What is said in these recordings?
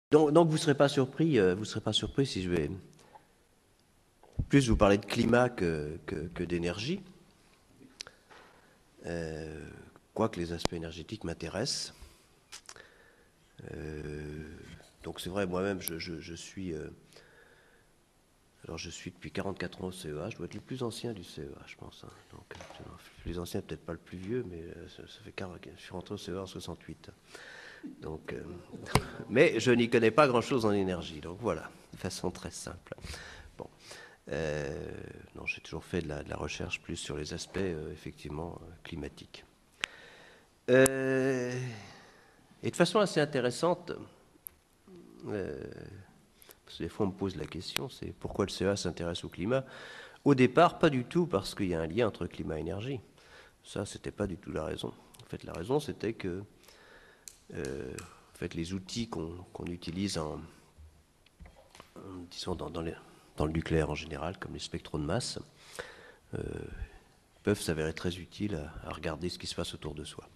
Donc vous ne serez pas surpris, si je vais plus vous parler de climat que d'énergie, quoique les aspects énergétiques m'intéressent. Donc c'est vrai, moi-même, je suis depuis 44 ans au CEA. Je dois être le plus ancien du CEA, je pense, hein. Donc, le plus ancien, peut-être pas le plus vieux, mais ça fait 40, je suis rentré au CEA en 68. Donc, mais je n'y connais pas grand-chose en énergie. Donc voilà, de façon très simple. Bon. Non, j'ai toujours fait de la recherche plus sur les aspects, effectivement, climatiques. Et de façon assez intéressante, parce que des fois on me pose la question, c'est pourquoi le CEA s'intéresse au climat. Au départ, pas du tout parce qu'il y a un lien entre climat et énergie. Ça, c'était pas du tout la raison. En fait, la raison, c'était que en fait, les outils qu'on utilise disons dans le nucléaire en général, comme les spectrons de masse, peuvent s'avérer très utiles à regarder ce qui se passe autour de soi.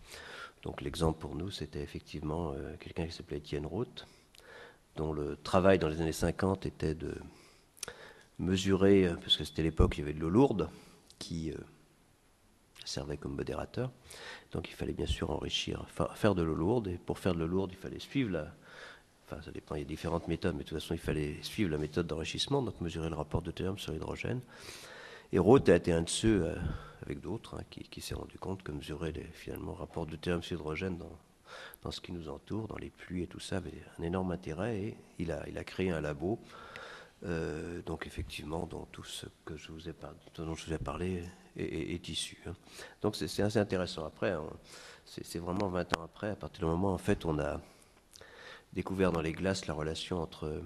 Donc l'exemple pour nous, c'était effectivement quelqu'un qui s'appelait Étienne Roth, dont le travail dans les années 50 était de mesurer, parce que c'était l'époque où il y avait de l'eau lourde, qui servait comme modérateur. Donc il fallait bien sûr enrichir, faire de l'eau lourde, et pour faire de l'eau lourde, il fallait suivre enfin ça dépend, il y a différentes méthodes, mais de toute façon il fallait suivre la méthode d'enrichissement, donc mesurer le rapport deutérium sur l'hydrogène. Et Roth a été un de ceux, avec d'autres, hein, qui s'est rendu compte que mesurer finalement le rapport deutérium sur l'hydrogène dans ce qui nous entoure, dans les pluies et tout ça, avait un énorme intérêt, et il a créé un labo, donc effectivement, dont tout ce dont je vous ai parlé est issu, hein. Donc c'est assez intéressant. Après, c'est vraiment 20 ans après, à partir du moment où en fait on a découvert dans les glaces la relation entre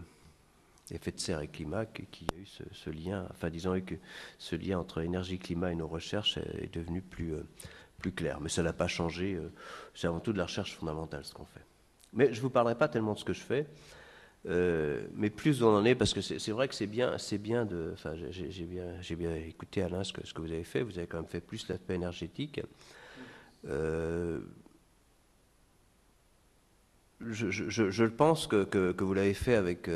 effet de serre et climat, qu'il y a eu ce lien, enfin disons que ce lien entre énergie, climat et nos recherches est devenu plus clair. Mais ça n'a pas changé, c'est avant tout de la recherche fondamentale ce qu'on fait. Mais je ne vous parlerai pas tellement de ce que je fais, mais plus on en est, parce que c'est vrai que c'est bien de... Enfin, j'ai bien écouté Alain ce que vous avez fait, vous avez quand même fait plus l'aspect énergétique. Je pense que vous l'avez fait avec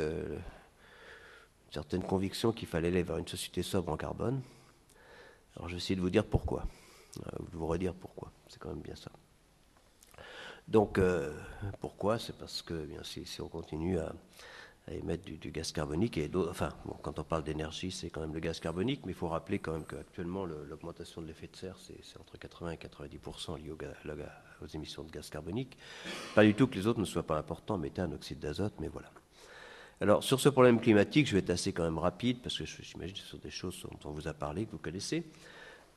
certaines convictions qu'il fallait aller vers une société sobre en carbone. Alors je vais essayer de vous dire pourquoi, de vous redire pourquoi, c'est quand même bien ça. Donc pourquoi? C'est parce que bien, si on continue à émettre du gaz carbonique, et enfin bon, quand on parle d'énergie c'est quand même le gaz carbonique, mais il faut rappeler quand même qu'actuellement l'augmentation de l'effet de serre c'est entre 80 et 90% lié aux émissions de gaz carbonique. Pas du tout que les autres ne soient pas importants, méthane, oxyde d'azote, mais voilà. Alors sur ce problème climatique, je vais être assez quand même rapide, parce que j'imagine que ce sont des choses dont on vous a parlé, que vous connaissez.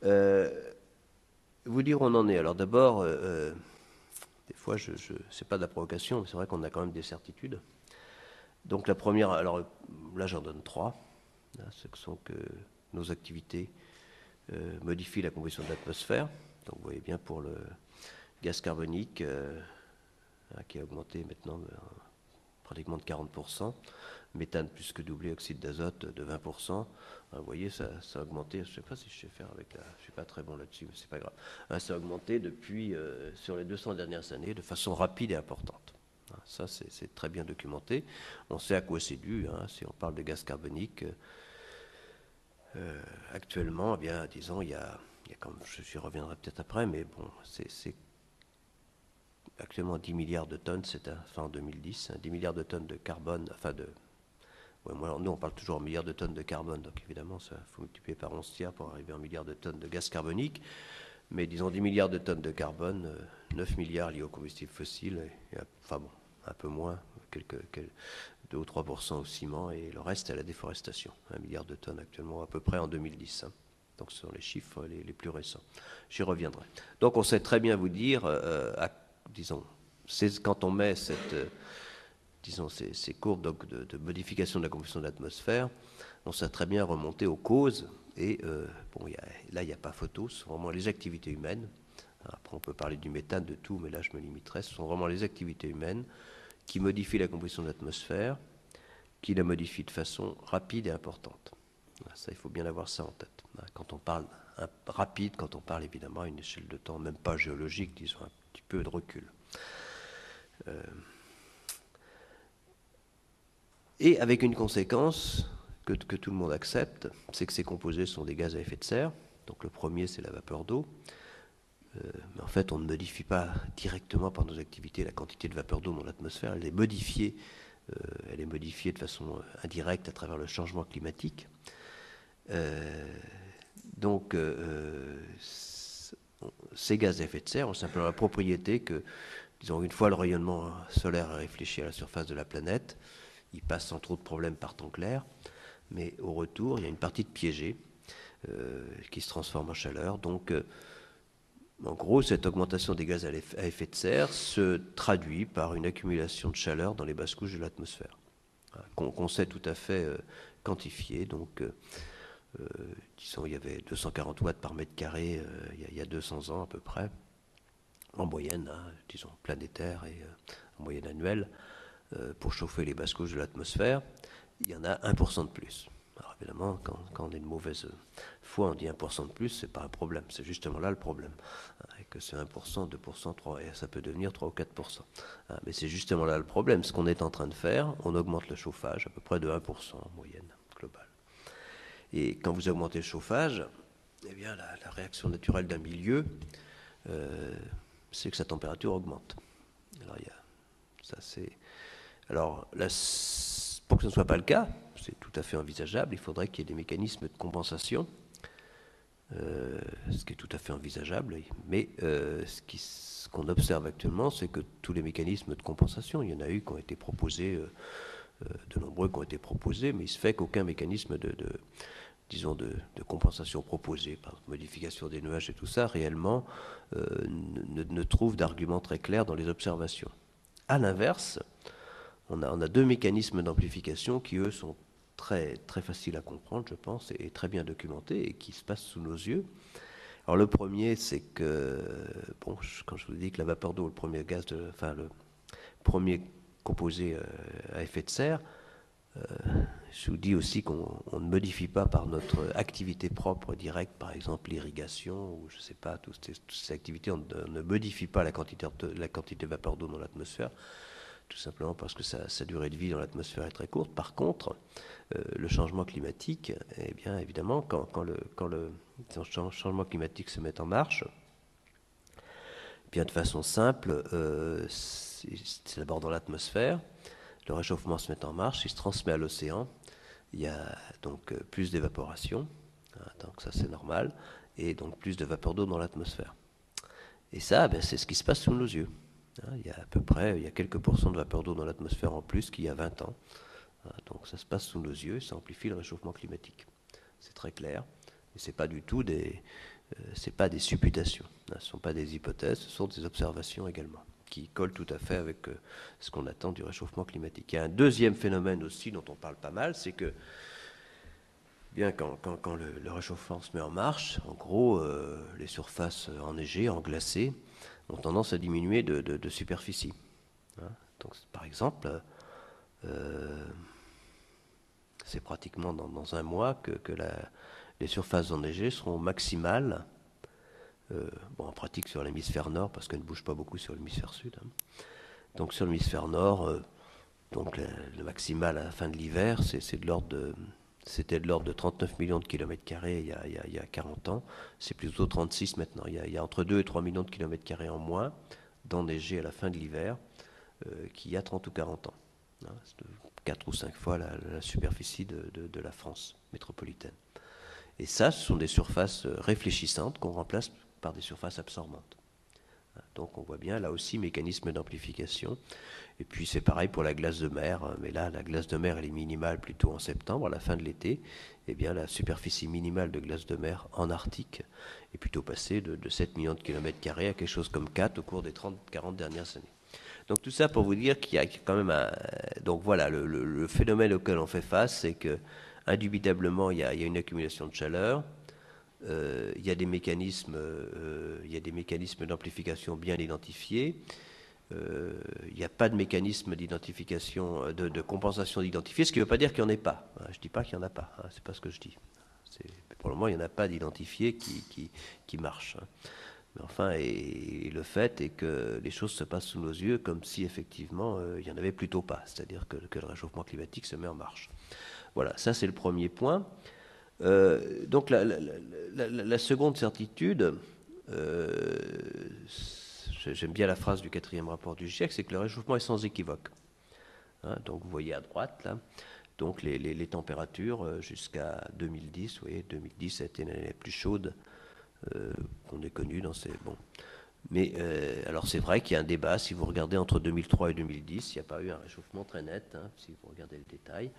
Vous dire où on en est. Alors d'abord, des fois, c'est pas de la provocation, mais c'est vrai qu'on a quand même des certitudes. Donc la première, alors là j'en donne trois, là, ce sont que nos activités modifient la composition de l'atmosphère. Donc vous voyez bien pour le gaz carbonique, qui a augmenté maintenant pratiquement de 40%, méthane plus que doublé, oxyde d'azote de 20%. Vous voyez, ça a augmenté, je ne sais pas si je sais faire avec je ne suis pas très bon là-dessus, mais c'est pas grave. Ça a augmenté depuis, sur les 200 dernières années, de façon rapide et importante. Ça, c'est très bien documenté. On sait à quoi c'est dû, hein, si on parle de gaz carbonique. Actuellement, eh bien, disons, il y a comme, j'y reviendrai peut-être après, mais bon, c'est actuellement 10 milliards de tonnes, enfin en 2010, hein, 10 milliards de tonnes de carbone, enfin de... Ouais, nous, on parle toujours en milliards de tonnes de carbone, donc évidemment, il faut multiplier par 11 tiers pour arriver en milliards de tonnes de gaz carbonique. Mais disons 10 milliards de tonnes de carbone, 9 milliards liés aux combustibles fossiles, enfin bon, un peu moins, 2 ou 3% au ciment, et le reste à la déforestation. 1 milliard de tonnes actuellement, à peu près en 2010. Hein. Donc ce sont les chiffres les plus récents. J'y reviendrai. Donc on sait très bien vous dire, disons, quand on met disons, ces courbes donc, de modification de la composition de l'atmosphère, on sait très bien remonter aux causes. Et bon, là, il n'y a pas photo, ce sont vraiment les activités humaines. Après, on peut parler du méthane, de tout, mais là, je me limiterai. Ce sont vraiment les activités humaines qui modifient la composition de l'atmosphère, qui la modifient de façon rapide et importante. Ça, il faut bien avoir ça en tête. Quand on parle rapide, quand on parle évidemment à une échelle de temps, même pas géologique, disons un petit peu de recul. Et avec une conséquence que tout le monde accepte, c'est que ces composés sont des gaz à effet de serre. Donc le premier, c'est la vapeur d'eau. Mais en fait, on ne modifie pas directement par nos activités la quantité de vapeur d'eau dans l'atmosphère. Elle est modifiée de façon indirecte à travers le changement climatique. Donc, ces gaz à effet de serre ont simplement la propriété que, disons, une fois le rayonnement solaire réfléchi à la surface de la planète, il passe sans trop de problèmes par temps clair, mais au retour, il y a une partie de piégée qui se transforme en chaleur. Donc, en gros, cette augmentation des gaz à effet de serre se traduit par une accumulation de chaleur dans les basses couches de l'atmosphère, qu'on sait tout à fait quantifier. Donc, disons, il y avait 240 watts par mètre carré il y a 200 ans à peu près, en moyenne, disons, planétaire et en moyenne annuelle, pour chauffer les basses couches de l'atmosphère. Il y en a 1% de plus. Alors évidemment, quand on est de mauvaise foi, on dit 1% de plus, c'est pas un problème. C'est justement là le problème. Et que c'est 1%, 2%, 3%, et ça peut devenir 3 ou 4%. Mais c'est justement là le problème. Ce qu'on est en train de faire, on augmente le chauffage à peu près de 1% en moyenne globale. Et quand vous augmentez le chauffage, eh bien, la réaction naturelle d'un milieu, c'est que sa température augmente. Alors, Alors, là, pour que ce ne soit pas le cas, c'est tout à fait envisageable, il faudrait qu'il y ait des mécanismes de compensation, ce qui est tout à fait envisageable, mais ce qu'on observe actuellement, c'est que tous les mécanismes de compensation, il y en a eu qui ont été proposés, de nombreux qui ont été proposés, mais il se fait qu'aucun mécanisme disons, de compensation proposée, par modification des nuages et tout ça, réellement ne trouve d'argument très clair dans les observations. À l'inverse, on a deux mécanismes d'amplification qui, eux, sont très, très faciles à comprendre, je pense, et très bien documentés, et qui se passent sous nos yeux. Alors le premier, c'est que, bon, quand je vous dis que la vapeur d'eau, le premier le premier composé à effet de serre, je vous dis aussi qu'on ne modifie pas par notre activité propre directe, par exemple l'irrigation, ou je ne sais pas, toutes ces activités, on ne modifie pas la quantité de vapeur d'eau dans l'atmosphère, tout simplement parce que sa durée de vie dans l'atmosphère est très courte. Par contre, le changement climatique, eh bien évidemment, quand le changement climatique se met en marche, bien de façon simple, c'est d'abord dans l'atmosphère, le réchauffement se met en marche, il se transmet à l'océan, il y a donc plus d'évaporation, donc ça c'est normal, et donc plus de vapeur d'eau dans l'atmosphère. Et ça, ben, c'est ce qui se passe sous nos yeux. Il y a à peu près, il y a quelques pourcents de vapeur d'eau dans l'atmosphère en plus qu'il y a 20 ans. Donc ça se passe sous nos yeux, ça amplifie le réchauffement climatique. C'est très clair, et c'est pas du tout c'est pas des supputations, ce ne sont pas des hypothèses, ce sont des observations également, qui collent tout à fait avec ce qu'on attend du réchauffement climatique. Il y a un deuxième phénomène aussi dont on parle pas mal, c'est que bien quand le réchauffement se met en marche, en gros, les surfaces enneigées, englacées, ont tendance à diminuer de superficie. Donc, par exemple, c'est pratiquement dans un mois que les surfaces enneigées seront maximales, en pratique sur l'hémisphère nord, parce qu'elles ne bougent pas beaucoup sur l'hémisphère sud. Donc sur l'hémisphère nord, donc le maximal à la fin de l'hiver, c'était de l'ordre de 39 millions de kilomètres carrés il y a 40 ans. C'est plutôt 36 maintenant. Il y a entre 2 et 3 millions de kilomètres carrés en moins d'enneigé à la fin de l'hiver qu'il y a 30 ou 40 ans. C'est 4 ou 5 fois la superficie de la France métropolitaine. Et ça, ce sont des surfaces réfléchissantes qu'on remplace par des surfaces absorbantes. Donc on voit bien là aussi mécanisme d'amplification. Et puis c'est pareil pour la glace de mer, mais là la glace de mer elle est minimale plutôt en septembre, à la fin de l'été. Eh bien la superficie minimale de glace de mer en Arctique est plutôt passée de 7 millions de kilomètres carrés à quelque chose comme 4 au cours des 30-40 dernières années. Donc tout ça pour vous dire qu'il y a quand même donc voilà, le phénomène auquel on fait face, c'est que indubitablement il y a une accumulation de chaleur. Il y a des mécanismes d'amplification bien identifiés. Il n'y a pas de mécanisme d'identification, de compensation d'identifié, ce qui ne veut pas dire qu'il n'y en ait pas. Je ne dis pas qu'il n'y en a pas, c'est pas ce que je dis. Pour le moment, il n'y en a pas d'identifié qui marche. Mais enfin, et le fait est que les choses se passent sous nos yeux comme si effectivement il n'y en avait plutôt pas, c'est-à-dire que le réchauffement climatique se met en marche. Voilà, ça c'est le premier point. Donc la seconde certitude, j'aime bien la phrase du quatrième rapport du GIEC, c'est que le réchauffement est sans équivoque. Hein, donc vous voyez à droite là, donc les températures jusqu'à 2010, vous voyez, 2010 a été l'année la plus chaude qu'on ait connue dans ces... Bon. Mais alors c'est vrai qu'il y a un débat, si vous regardez entre 2003 et 2010, il n'y a pas eu un réchauffement très net, hein, si vous regardez le détail.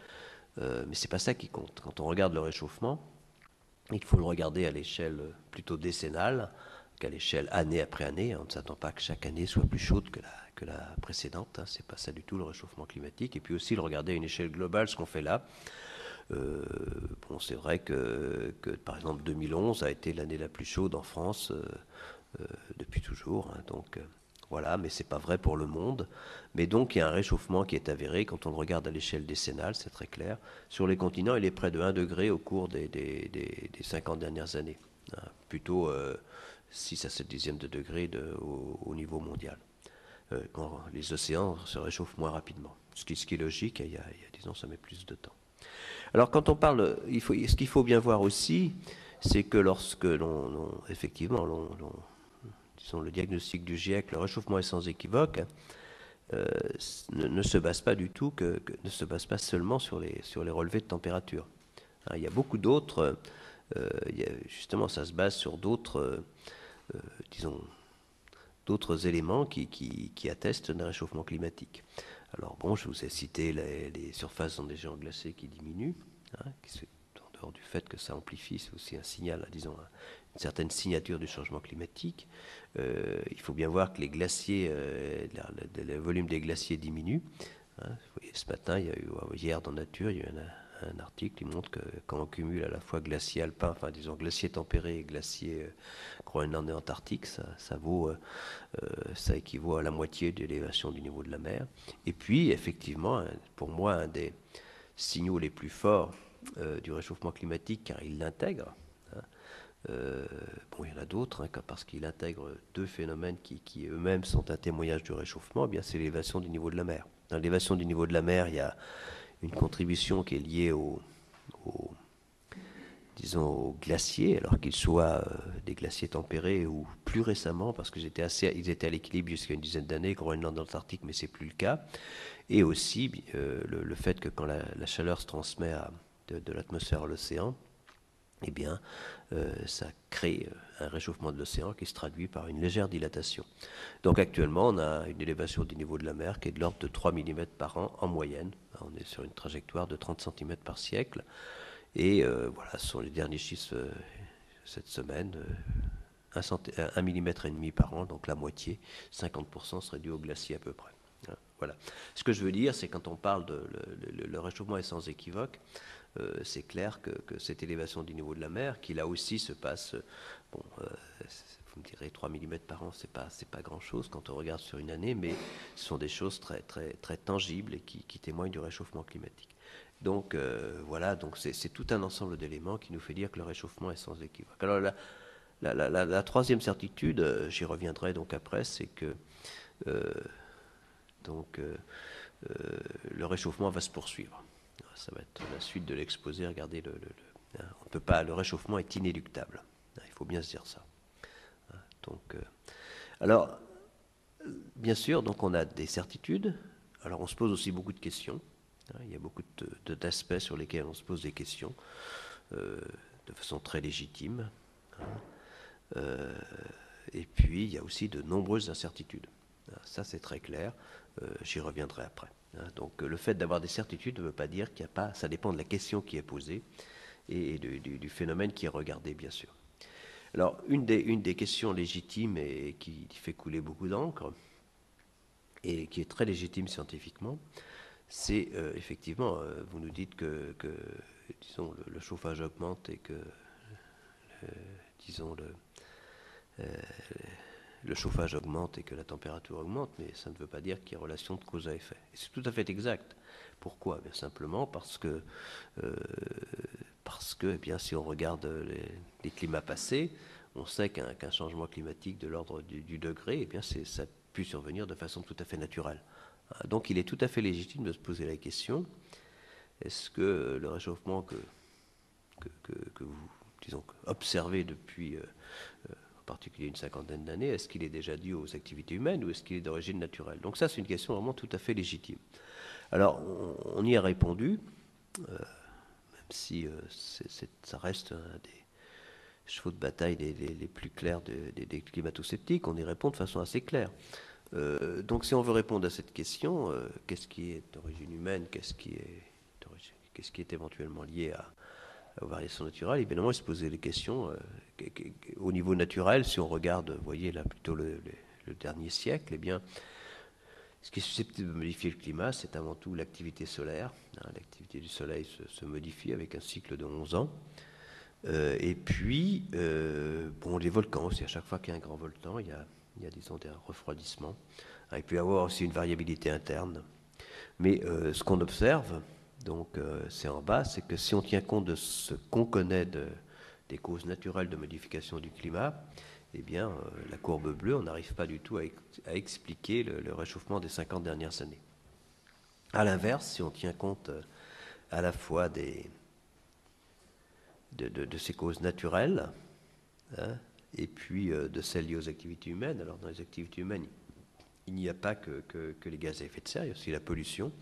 Mais c'est pas ça qui compte. Quand on regarde le réchauffement, il faut le regarder à l'échelle plutôt décennale qu'à l'échelle année après année. On ne s'attend pas que chaque année soit plus chaude que la précédente. Hein. C'est pas ça du tout le réchauffement climatique. Et puis aussi le regarder à une échelle globale, ce qu'on fait là. Bon, c'est vrai que par exemple 2011 a été l'année la plus chaude en France depuis toujours. Hein. Donc voilà, mais c'est pas vrai pour le monde. Mais donc il y a un réchauffement qui est avéré quand on le regarde à l'échelle décennale, c'est très clair. Sur les continents, il est près de 1 degré au cours des 50 dernières années. Hein. Plutôt 6 à 7 dixièmes de degré au niveau mondial. Quand les océans se réchauffent moins rapidement. Ce qui est logique, il y a 10 ans, ça met plus de temps. Alors quand on parle, ce qu'il faut bien voir aussi, c'est que lorsque effectivement, disons, le diagnostic du GIEC, le réchauffement est sans équivoque, ne se base pas du tout, ne se base pas seulement sur les relevés de température. Hein, il y a beaucoup d'autres, justement, ça se base sur d'autres, disons, d'autres éléments qui attestent d'un réchauffement climatique. Alors bon, je vous ai cité les surfaces dans des géants glacés qui diminuent, hein, en dehors du fait que ça amplifie, c'est aussi un signal, disons, une certaine signature du changement climatique. Il faut bien voir que les glaciers, le volume des glaciers diminue. Hein. Vous voyez, ce matin, il y a eu, hier dans Nature, il y a eu un article qui montre que quand on cumule à la fois glacier alpin, enfin disons glacier tempéré et glacier Groenland et Antarctique, ça équivaut à la moitié de l'élévation du niveau de la mer. Et puis, effectivement, pour moi, un des signaux les plus forts du réchauffement climatique, car il l'intègre, hein, bon, il y en a d'autres, hein, parce qu'il intègre deux phénomènes qui eux-mêmes sont un témoignage du réchauffement, eh bien c'est l'élévation du niveau de la mer. Dans l'élévation du niveau de la mer, il y a une contribution qui est liée disons, aux glaciers, alors qu'ils soient des glaciers tempérés ou plus récemment, parce qu'ils étaient à l'équilibre jusqu'à une dizaine d'années, Groenland, Antarctique, mais c'est plus le cas. Et aussi le fait que quand la chaleur se transmet de l'atmosphère à l'océan, eh bien, ça crée un réchauffement de l'océan qui se traduit par une légère dilatation. Donc actuellement, on a une élévation du niveau de la mer qui est de l'ordre de 3 mm par an en moyenne. On est sur une trajectoire de 30 cm par siècle. Et voilà, ce sont les derniers chiffres cette semaine. 1,5 mm par an, donc la moitié, 50% serait dû au glacier à peu près. Voilà. Ce que je veux dire, c'est quand on parle de le réchauffement est sans équivoque, c'est clair que cette élévation du niveau de la mer, qui là aussi se passe, bon, vous me direz 3 mm par an, c'est pas grand-chose quand on regarde sur une année, mais ce sont des choses très, très, très tangibles et qui témoignent du réchauffement climatique. Donc voilà, donc c'est tout un ensemble d'éléments qui nous fait dire que le réchauffement est sans équivoque. Alors la troisième certitude, j'y reviendrai donc après, c'est que le réchauffement va se poursuivre. Ça va être la suite de l'exposé. Regardez, on peut pas, le réchauffement est inéluctable. Il faut bien se dire ça. Donc, alors, bien sûr, donc on a des certitudes. Alors, on se pose aussi beaucoup de questions. Il y a beaucoup d'aspects sur lesquels on se pose des questions de façon très légitime. Et puis, il y a aussi de nombreuses incertitudes. Ça, c'est très clair. J'y reviendrai après. Donc, le fait d'avoir des certitudes ne veut pas dire qu'il n'y a pas... Ça dépend de la question qui est posée et du phénomène qui est regardé, bien sûr. Alors, une des questions légitimes et qui fait couler beaucoup d'encre, et qui est très légitime scientifiquement, c'est effectivement, vous nous dites que disons, le chauffage augmente et que, disons, le chauffage augmente et que la température augmente, mais ça ne veut pas dire qu'il y a relation de cause à effet. Et c'est tout à fait exact. Pourquoi? Bien simplement parce que eh bien, si on regarde les climats passés, on sait qu'un changement climatique de l'ordre du degré, eh bien ça a pu survenir de façon tout à fait naturelle. Donc il est tout à fait légitime de se poser la question, est-ce que le réchauffement que vous, disons, observez depuis en particulier une cinquantaine d'années, est-ce qu'il est déjà dû aux activités humaines ou est-ce qu'il est d'origine naturelle? Donc ça, c'est une question vraiment tout à fait légitime. Alors, on y a répondu, même si ça reste un des chevaux de bataille les plus clairs des climato-sceptiques, on y répond de façon assez claire. Donc si on veut répondre à cette question, qu'est-ce qui est d'origine humaine, qu'est-ce qui est éventuellement lié aux variations naturelles, évidemment, il se posait les questions au niveau naturel, si on regarde, vous voyez là plutôt le dernier siècle, eh bien, ce qui est susceptible de modifier le climat, c'est avant tout l'activité solaire. L'activité du soleil se modifie avec un cycle de 11 ans. Et puis, bon, les volcans aussi, à chaque fois qu'il y a un grand volcan, il y a disons, des refroidissements. Il peut y avoir aussi une variabilité interne. Mais ce qu'on observe, donc c'est en bas, c'est que si on tient compte de ce qu'on connaît des causes naturelles de modification du climat, eh bien, la courbe bleue, on n'arrive pas du tout à expliquer le réchauffement des 50 dernières années. A l'inverse, si on tient compte à la fois de ces causes naturelles, hein, et puis de celles liées aux activités humaines. Alors dans les activités humaines, il n'y a pas que les gaz à effet de serre, il y a aussi la pollution.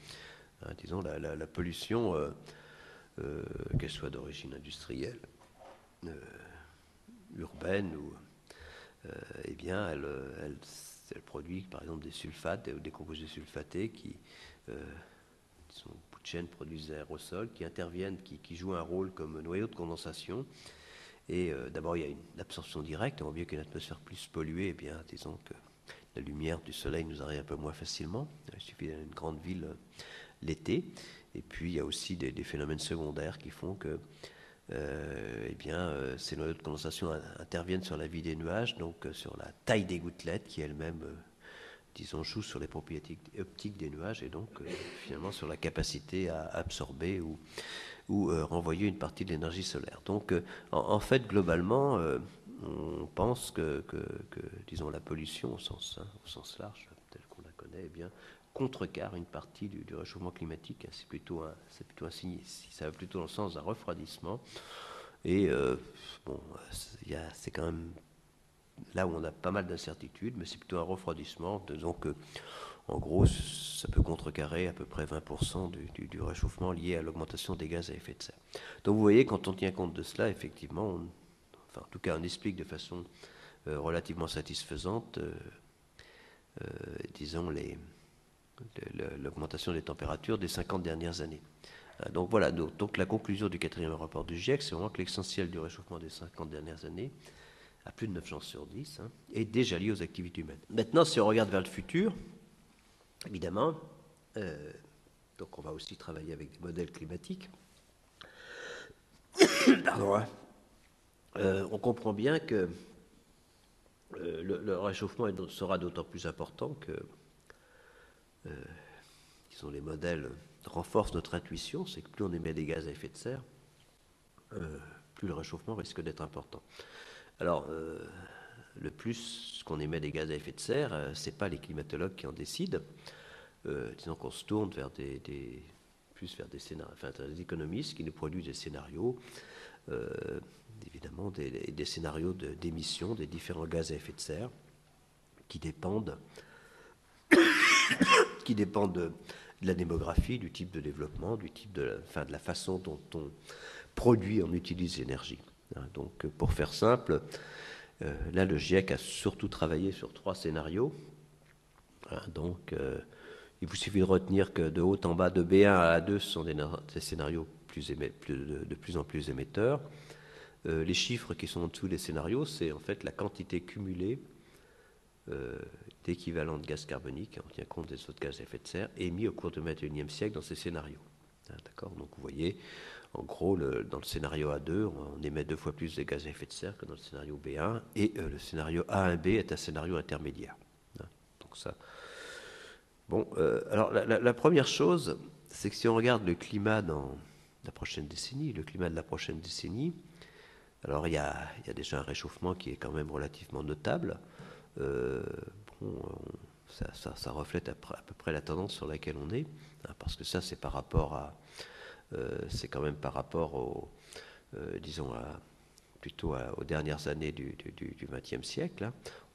Hein, disons la pollution, qu'elle soit d'origine industrielle, urbaine, ou, eh bien, elle produit par exemple des sulfates, des composés sulfatés qui, sont bout de chaîne, produisent des aérosols qui interviennent, qui jouent un rôle comme noyau de condensation. Et d'abord, il y a une absorption directe. On voit bien qu'une atmosphère plus polluée, eh bien, disons que la lumière du soleil nous arrive un peu moins facilement. Il suffit d'aller dans une grande ville l'été. Et puis, il y a aussi des phénomènes secondaires qui font que eh bien, ces noyaux de condensation interviennent sur la vie des nuages, donc sur la taille des gouttelettes qui elles-mêmes, disons, jouent sur les propriétés optiques des nuages et donc finalement sur la capacité à absorber ou renvoyer une partie de l'énergie solaire. Donc, en fait, globalement, on pense que, disons, la pollution au sens large, tel qu'on la connaît, eh bien, contrecarre une partie du réchauffement climatique. C'est plutôt un signe, ça va plutôt dans le sens d'un refroidissement. Et bon, c'est quand même là où on a pas mal d'incertitudes, mais c'est plutôt un refroidissement. Disons que, en gros, ça peut contrecarrer à peu près 20% du réchauffement lié à l'augmentation des gaz à effet de serre. Donc vous voyez, quand on tient compte de cela, effectivement, enfin, en tout cas, on explique de façon relativement satisfaisante, disons, l'augmentation des températures des 50 dernières années. Donc voilà, donc la conclusion du 4e rapport du GIEC, c'est vraiment que l'essentiel du réchauffement des 50 dernières années, à plus de 9 chances sur 10, hein, est déjà lié aux activités humaines. Maintenant, si on regarde vers le futur, évidemment, donc on va aussi travailler avec des modèles climatiques. Pardon, hein. On comprend bien que le réchauffement sera d'autant plus important que disons, les modèles renforcent notre intuition, c'est que plus on émet des gaz à effet de serre, plus le réchauffement risque d'être important. Alors, le plus qu'on émet des gaz à effet de serre, ce n'est pas les climatologues qui en décident. Disons qu'on se tourne vers des économistes qui nous produisent des scénarios, évidemment des scénarios d'émissions des différents gaz à effet de serre qui dépendent de la démographie, du type de développement, du type de la façon dont on produit, on utilise l'énergie. Donc, pour faire simple, là, le GIEC a surtout travaillé sur 3 scénarios. Donc, il vous suffit de retenir que de haut en bas, de B1 à A2, ce sont des scénarios de plus en plus émetteurs. Les chiffres qui sont en dessous des scénarios, c'est en fait la quantité cumulée d'équivalent de gaz carbonique, on tient compte des autres gaz à effet de serre, émis au cours du XXIe siècle dans ces scénarios. D'accord ? Donc vous voyez, en gros, dans le scénario A2, on émet 2 fois plus de gaz à effet de serre que dans le scénario B1, et le scénario A1B est un scénario intermédiaire. Donc ça. Bon, alors la première chose, c'est que si on regarde le climat dans la prochaine décennie, Alors il y a déjà un réchauffement qui est quand même relativement notable. Euh, bon, ça reflète à peu près la tendance sur laquelle on est, hein, parce que ça c'est par rapport à, c'est quand même par rapport au, disons plutôt aux dernières années du XXe siècle. Hein.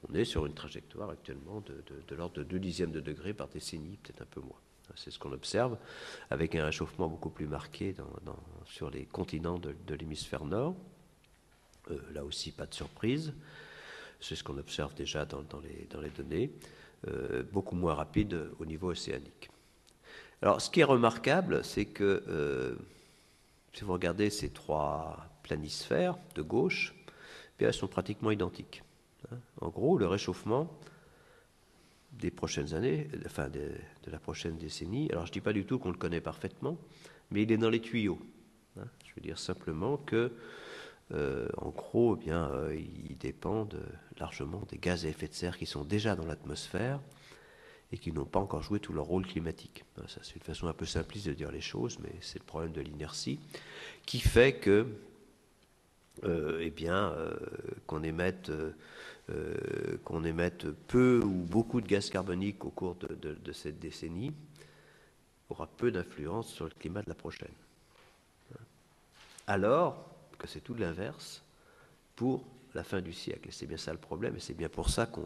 On est sur une trajectoire actuellement de l'ordre de 2 dixièmes de degré par décennie, peut-être un peu moins. C'est ce qu'on observe, avec un réchauffement beaucoup plus marqué sur les continents de l'hémisphère nord. Là aussi, pas de surprise. C'est ce qu'on observe déjà dans les données. Beaucoup moins rapide au niveau océanique. Alors, ce qui est remarquable, c'est que si vous regardez ces 3 planisphères de gauche, elles sont pratiquement identiques. En gros, le réchauffement des prochaines années, enfin de la prochaine décennie, alors je ne dis pas du tout qu'on le connaît parfaitement, mais il est dans les tuyaux. Je veux dire simplement que, en gros, eh bien, il dépend largement des gaz à effet de serre qui sont déjà dans l'atmosphère et qui n'ont pas encore joué tout leur rôle climatique. Ça, c'est une façon un peu simpliste de dire les choses, mais c'est le problème de l'inertie qui fait que, eh bien, qu'on émette peu ou beaucoup de gaz carbonique au cours de cette décennie aura peu d'influence sur le climat de la prochaine. Alors que c'est tout l'inverse pour la fin du siècle. Et c'est bien ça le problème, et c'est bien pour ça que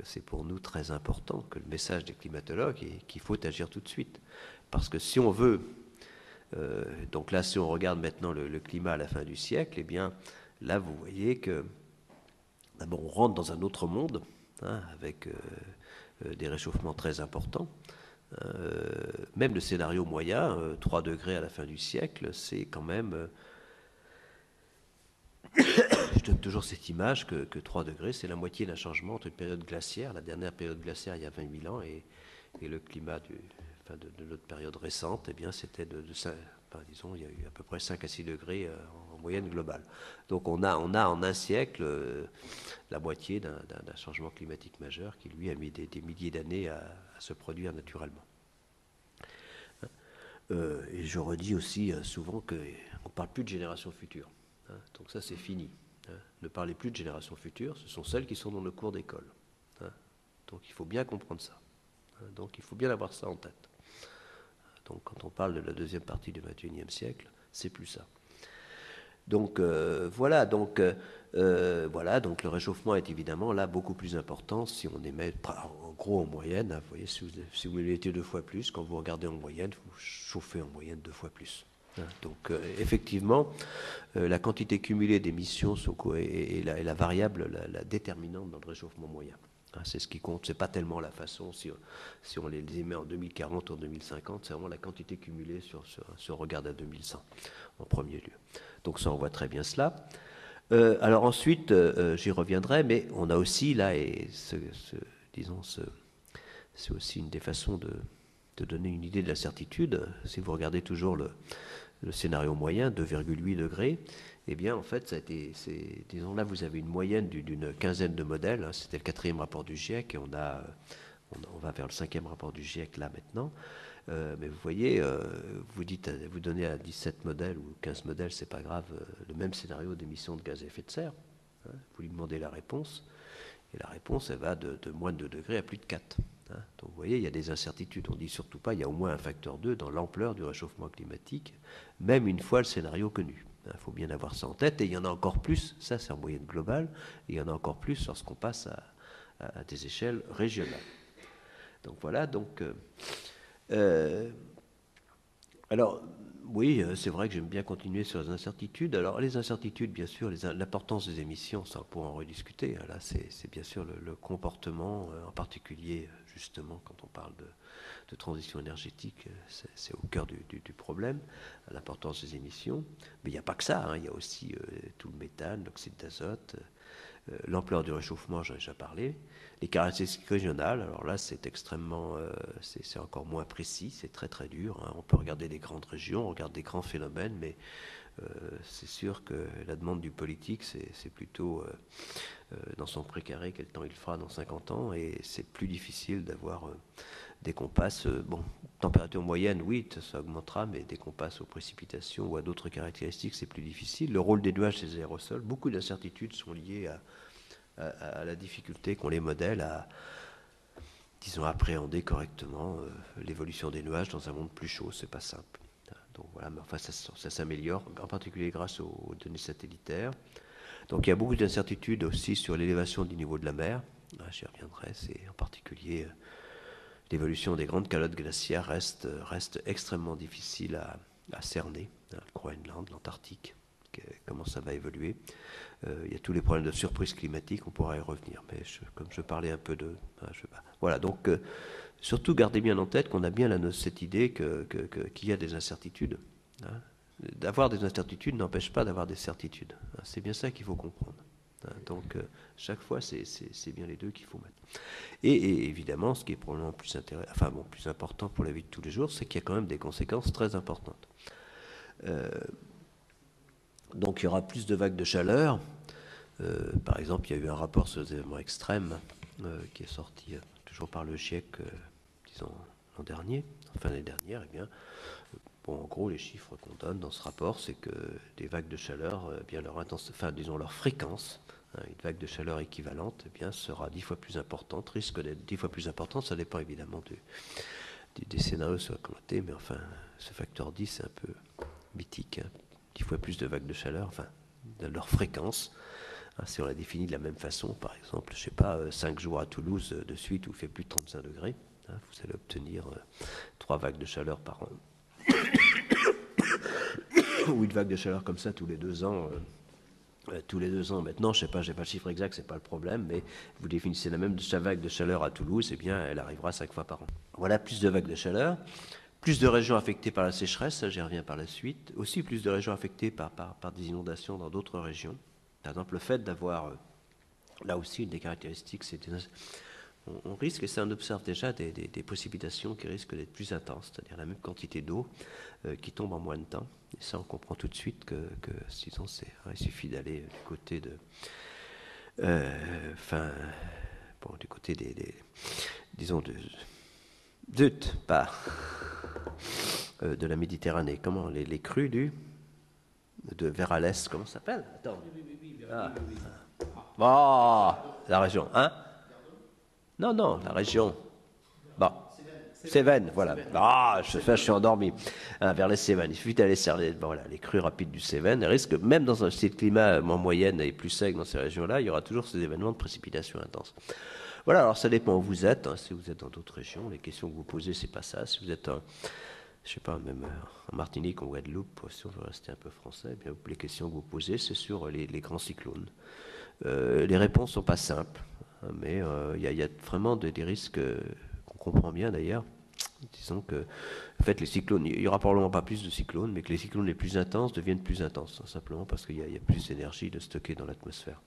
c'est pour nous très important, que le message des climatologues est qu'il faut agir tout de suite. Parce que si on veut, donc là si on regarde maintenant le climat à la fin du siècle, eh bien là vous voyez que d'abord on rentre dans un autre monde, hein, avec des réchauffements très importants. Même le scénario moyen, 3 degrés à la fin du siècle, c'est quand même... je donne toujours cette image que 3 degrés, c'est la moitié d'un changement entre une période glaciaire, la dernière période glaciaire il y a 20 000 ans, et le climat de notre période récente, eh bien c'était disons, il y a eu à peu près 5 à 6 degrés en moyenne globale. Donc on a en un siècle la moitié d'un changement climatique majeur qui, lui, a mis des milliers d'années à se produire naturellement. Et je redis aussi souvent qu'on ne parle plus de génération future. Hein, donc ça, c'est fini. Hein. Ne parlez plus de génération future, ce sont celles qui sont dans le cours d'école. Hein. Donc il faut bien comprendre ça. Hein. Donc il faut bien avoir ça en tête. Donc quand on parle de la deuxième partie du XXIe siècle, c'est plus ça. Donc voilà, donc le réchauffement est évidemment là beaucoup plus important si on émet, en gros en moyenne, hein, vous voyez, si vous l'émettez 2 fois plus, quand vous regardez en moyenne, vous chauffez en moyenne 2 fois plus. Hein. Donc effectivement, la quantité cumulée d'émissions est la variable, la déterminante dans le réchauffement moyen. Hein, c'est ce qui compte, c'est pas tellement la façon, si on les émet en 2040 ou en 2050, c'est vraiment la quantité cumulée sur on regarde à 2100 en premier lieu. Donc ça, on voit très bien cela. Alors ensuite, j'y reviendrai, mais on a aussi là, et disons, c'est aussi une des façons de donner une idée de la certitude. Si vous regardez toujours le scénario moyen, 2,8 degrés, eh bien en fait, disons là, vous avez une moyenne d'une quinzaine de modèles. Hein, c'était le 4e rapport du GIEC, et on va vers le 5e rapport du GIEC là maintenant. Mais vous voyez, vous donnez à 17 modèles ou 15 modèles, c'est pas grave, le même scénario d'émissions de gaz à effet de serre. Hein, vous lui demandez la réponse, et la réponse, elle va de moins de 2 degrés à plus de 4. Hein. Donc vous voyez, il y a des incertitudes. On ne dit surtout pas, il y a au moins un facteur 2 dans l'ampleur du réchauffement climatique, même une fois le scénario connu. Il faut bien avoir ça en tête, et il y en a encore plus, ça c'est en moyenne globale, et il y en a encore plus lorsqu'on passe à des échelles régionales. Donc voilà, donc... alors, oui, c'est vrai que j'aime bien continuer sur les incertitudes. Alors, les incertitudes, bien sûr, l'importance des émissions, ça on pourra en rediscuter. Là, c'est bien sûr le comportement, en particulier, justement, quand on parle de transition énergétique, c'est au cœur du problème, l'importance des émissions. Mais il n'y a pas que ça, hein, il y a aussi tout le méthane, l'oxyde d'azote, l'ampleur du réchauffement, j'en ai déjà parlé. Les caractéristiques régionales, alors là c'est extrêmement, c'est encore moins précis, c'est très très dur. Hein. On peut regarder des grandes régions, on regarde des grands phénomènes, mais c'est sûr que la demande du politique, c'est plutôt dans son précaré quel temps il fera dans 50 ans, et c'est plus difficile d'avoir, dès qu'on passe, bon, température moyenne, oui, ça augmentera, mais dès qu'on passe aux précipitations ou à d'autres caractéristiques, c'est plus difficile. Le rôle des nuages, ces aérosols, beaucoup d'incertitudes sont liées à la difficulté qu'ont les modèles à, disons, appréhender correctement l'évolution des nuages dans un monde plus chaud. C'est pas simple. Donc voilà, mais enfin, ça s'améliore, en particulier grâce aux données satellitaires. Donc il y a beaucoup d'incertitudes aussi sur l'élévation du niveau de la mer. J'y reviendrai, c'est en particulier l'évolution des grandes calottes glaciaires reste extrêmement difficile à cerner. Le Groenland, l'Antarctique, comment ça va évoluer. Il y a tous les problèmes de surprise climatique, on pourra y revenir. Mais comme je parlais un peu de... Voilà, donc surtout gardez bien en tête qu'on a bien cette idée qu'il y a des incertitudes. Hein. D'avoir des incertitudes n'empêche pas d'avoir des certitudes. Hein. C'est bien ça qu'il faut comprendre. Hein. Donc chaque fois, c'est bien les deux qu'il faut mettre. Et évidemment, ce qui est probablement plus important pour la vie de tous les jours, c'est qu'il y a quand même des conséquences très importantes. Donc il y aura plus de vagues de chaleur. Par exemple, il y a eu un rapport sur les événements extrêmes qui est sorti toujours par le GIEC, disons, l'an dernier, en fin d'année dernière. Eh bien, bon, en gros, les chiffres qu'on donne dans ce rapport, c'est que des vagues de chaleur, bien leur fréquence, hein, une vague de chaleur équivalente, eh bien, sera 10 fois plus importante, risque d'être 10 fois plus importante. Ça dépend évidemment des scénarios sur la côté, mais enfin, ce facteur 10, c'est un peu mythique. Hein. 10 fois plus de vagues de chaleur, enfin, de leur fréquence. Hein, si on la définit de la même façon, par exemple, je ne sais pas, 5 jours à Toulouse de suite où il fait plus de 35 degrés, hein, vous allez obtenir 3 vagues de chaleur par an. Ou une vague de chaleur comme ça tous les 2 ans. Tous les 2 ans, maintenant, je ne sais pas, j'ai pas le chiffre exact, c'est pas le problème, mais vous définissez la même vague de chaleur à Toulouse, eh bien, elle arrivera 5 fois par an. Voilà, plus de vagues de chaleur, plus de régions affectées par la sécheresse, ça j'y reviens par la suite, aussi plus de régions affectées par des inondations dans d'autres régions. Par exemple, le fait d'avoir, là aussi, une des caractéristiques, c'est on risque, et ça on observe déjà, des précipitations qui risquent d'être plus intenses, c'est-à-dire la même quantité d'eau qui tombe en moins de temps. Et ça, on comprend tout de suite que disons, il suffit d'aller du côté de... du côté disons, de la Méditerranée. Comment les crues vers à l'est, comment ça s'appelle? Attends. La région, hein? Non, la région. Bon, Cévennes, voilà. Je suis endormi. Hein, vers les Cévennes. Il suffit d'aller voilà, les crues rapides du Cévennes. Risque, même dans un style de climat moins moyenne et plus sec dans ces régions-là, il y aura toujours ces événements de précipitations intenses. Voilà, alors ça dépend où vous êtes. Hein. Si vous êtes dans d'autres régions, les questions que vous posez, c'est pas ça. Si vous êtes, je sais pas, même en Martinique, en Guadeloupe, si on veut rester un peu français, eh bien, les questions que vous posez, c'est sur les grands cyclones. Les réponses sont pas simples, hein, mais il y a vraiment des risques qu'on comprend bien d'ailleurs. Disons que, en fait, les cyclones, il n'y aura probablement pas plus de cyclones, mais que les cyclones les plus intenses deviennent plus intenses, hein, simplement parce qu'il y a plus d'énergie de stocker dans l'atmosphère.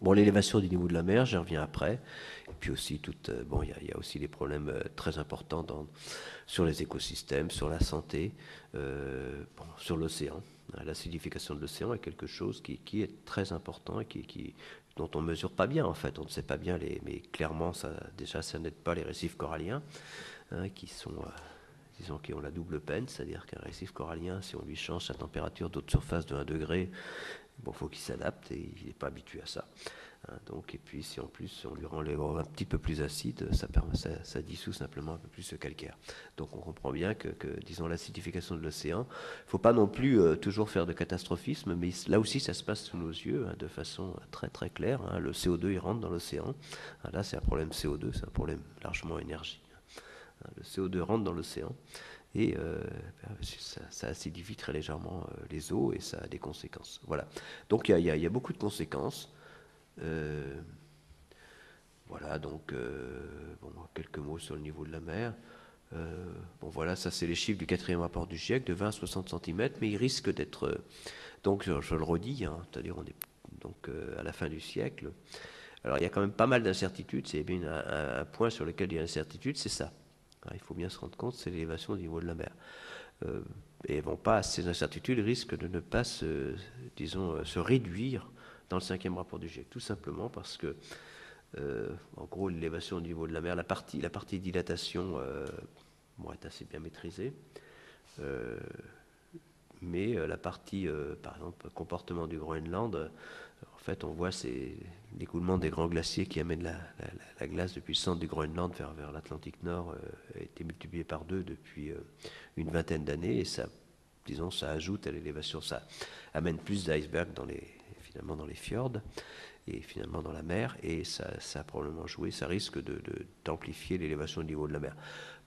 Bon, l'élévation du niveau de la mer, j'y reviens après. Et puis aussi, il y a aussi des problèmes très importants sur les écosystèmes, sur la santé, sur l'océan. L'acidification de l'océan est quelque chose qui est très important et dont on ne mesure pas bien, en fait. On ne sait pas bien, mais clairement, ça n'aide pas les récifs coralliens, hein, qui ont la double peine, c'est-à-dire qu'un récif corallien, si on lui change sa température d'eau de surface de 1 degré, bon, faut qu'il s'adapte et il n'est pas habitué à ça. Hein, donc, et puis si en plus on lui rend l'eau un petit peu plus acide, ça dissout simplement un peu plus le calcaire. Donc on comprend bien que disons, l'acidification de l'océan, il ne faut pas non plus toujours faire de catastrophisme, mais là aussi ça se passe sous nos yeux, hein, de façon très très claire. Hein, le CO2 il rentre dans l'océan. Hein, là c'est un problème CO2, c'est un problème largement énergie. Hein, le CO2 rentre dans l'océan. Et ça acidifie très légèrement les eaux et ça a des conséquences. Voilà. Donc il y a beaucoup de conséquences. Voilà, donc quelques mots sur le niveau de la mer. Voilà, ça c'est les chiffres du 4e rapport du GIEC, de 20 à 60 cm, mais il risque d'être... donc je le redis, hein, c'est-à-dire on est donc à la fin du siècle. Alors il y a quand même pas mal d'incertitudes, c'est bien un point sur lequel il y a incertitude, c'est ça. Il faut bien se rendre compte, c'est l'élévation du niveau de la mer. Et ces incertitudes risquent de ne pas se réduire dans le 5e rapport du GIEC, tout simplement parce que, en gros, l'élévation du niveau de la mer, la partie dilatation vont être assez bien maîtrisés. Mais la partie, par exemple, comportement du Groenland, en fait, on voit c'est l'écoulement des grands glaciers qui amènent la glace depuis le centre du Groenland vers l'Atlantique Nord a été multiplié par 2 depuis une vingtaine d'années, et ça, disons, ça ajoute à l'élévation, ça amène plus d'icebergs finalement dans les fjords et finalement dans la mer, et ça a probablement joué, ça risque d'amplifier l'élévation du niveau de la mer.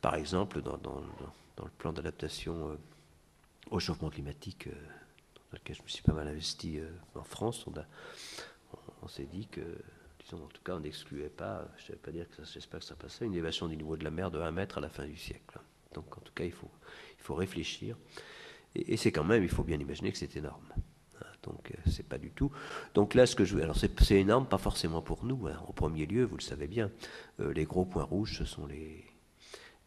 Par exemple, dans le plan d'adaptation au chauffement climatique dans lequel je me suis pas mal investi en France, on s'est dit que, disons, en tout cas, on n'excluait pas, je ne savais pas dire que ça, j'espère que ça passait, une élévation du niveau de la mer de 1 mètre à la fin du siècle. Donc, en tout cas, il faut réfléchir. Et c'est quand même, il faut bien imaginer que c'est énorme. Donc, c'est pas du tout. Donc là, ce que je veux. Alors, c'est énorme, pas forcément pour nous. En premier lieu, vous le savez bien, les gros points rouges, ce sont les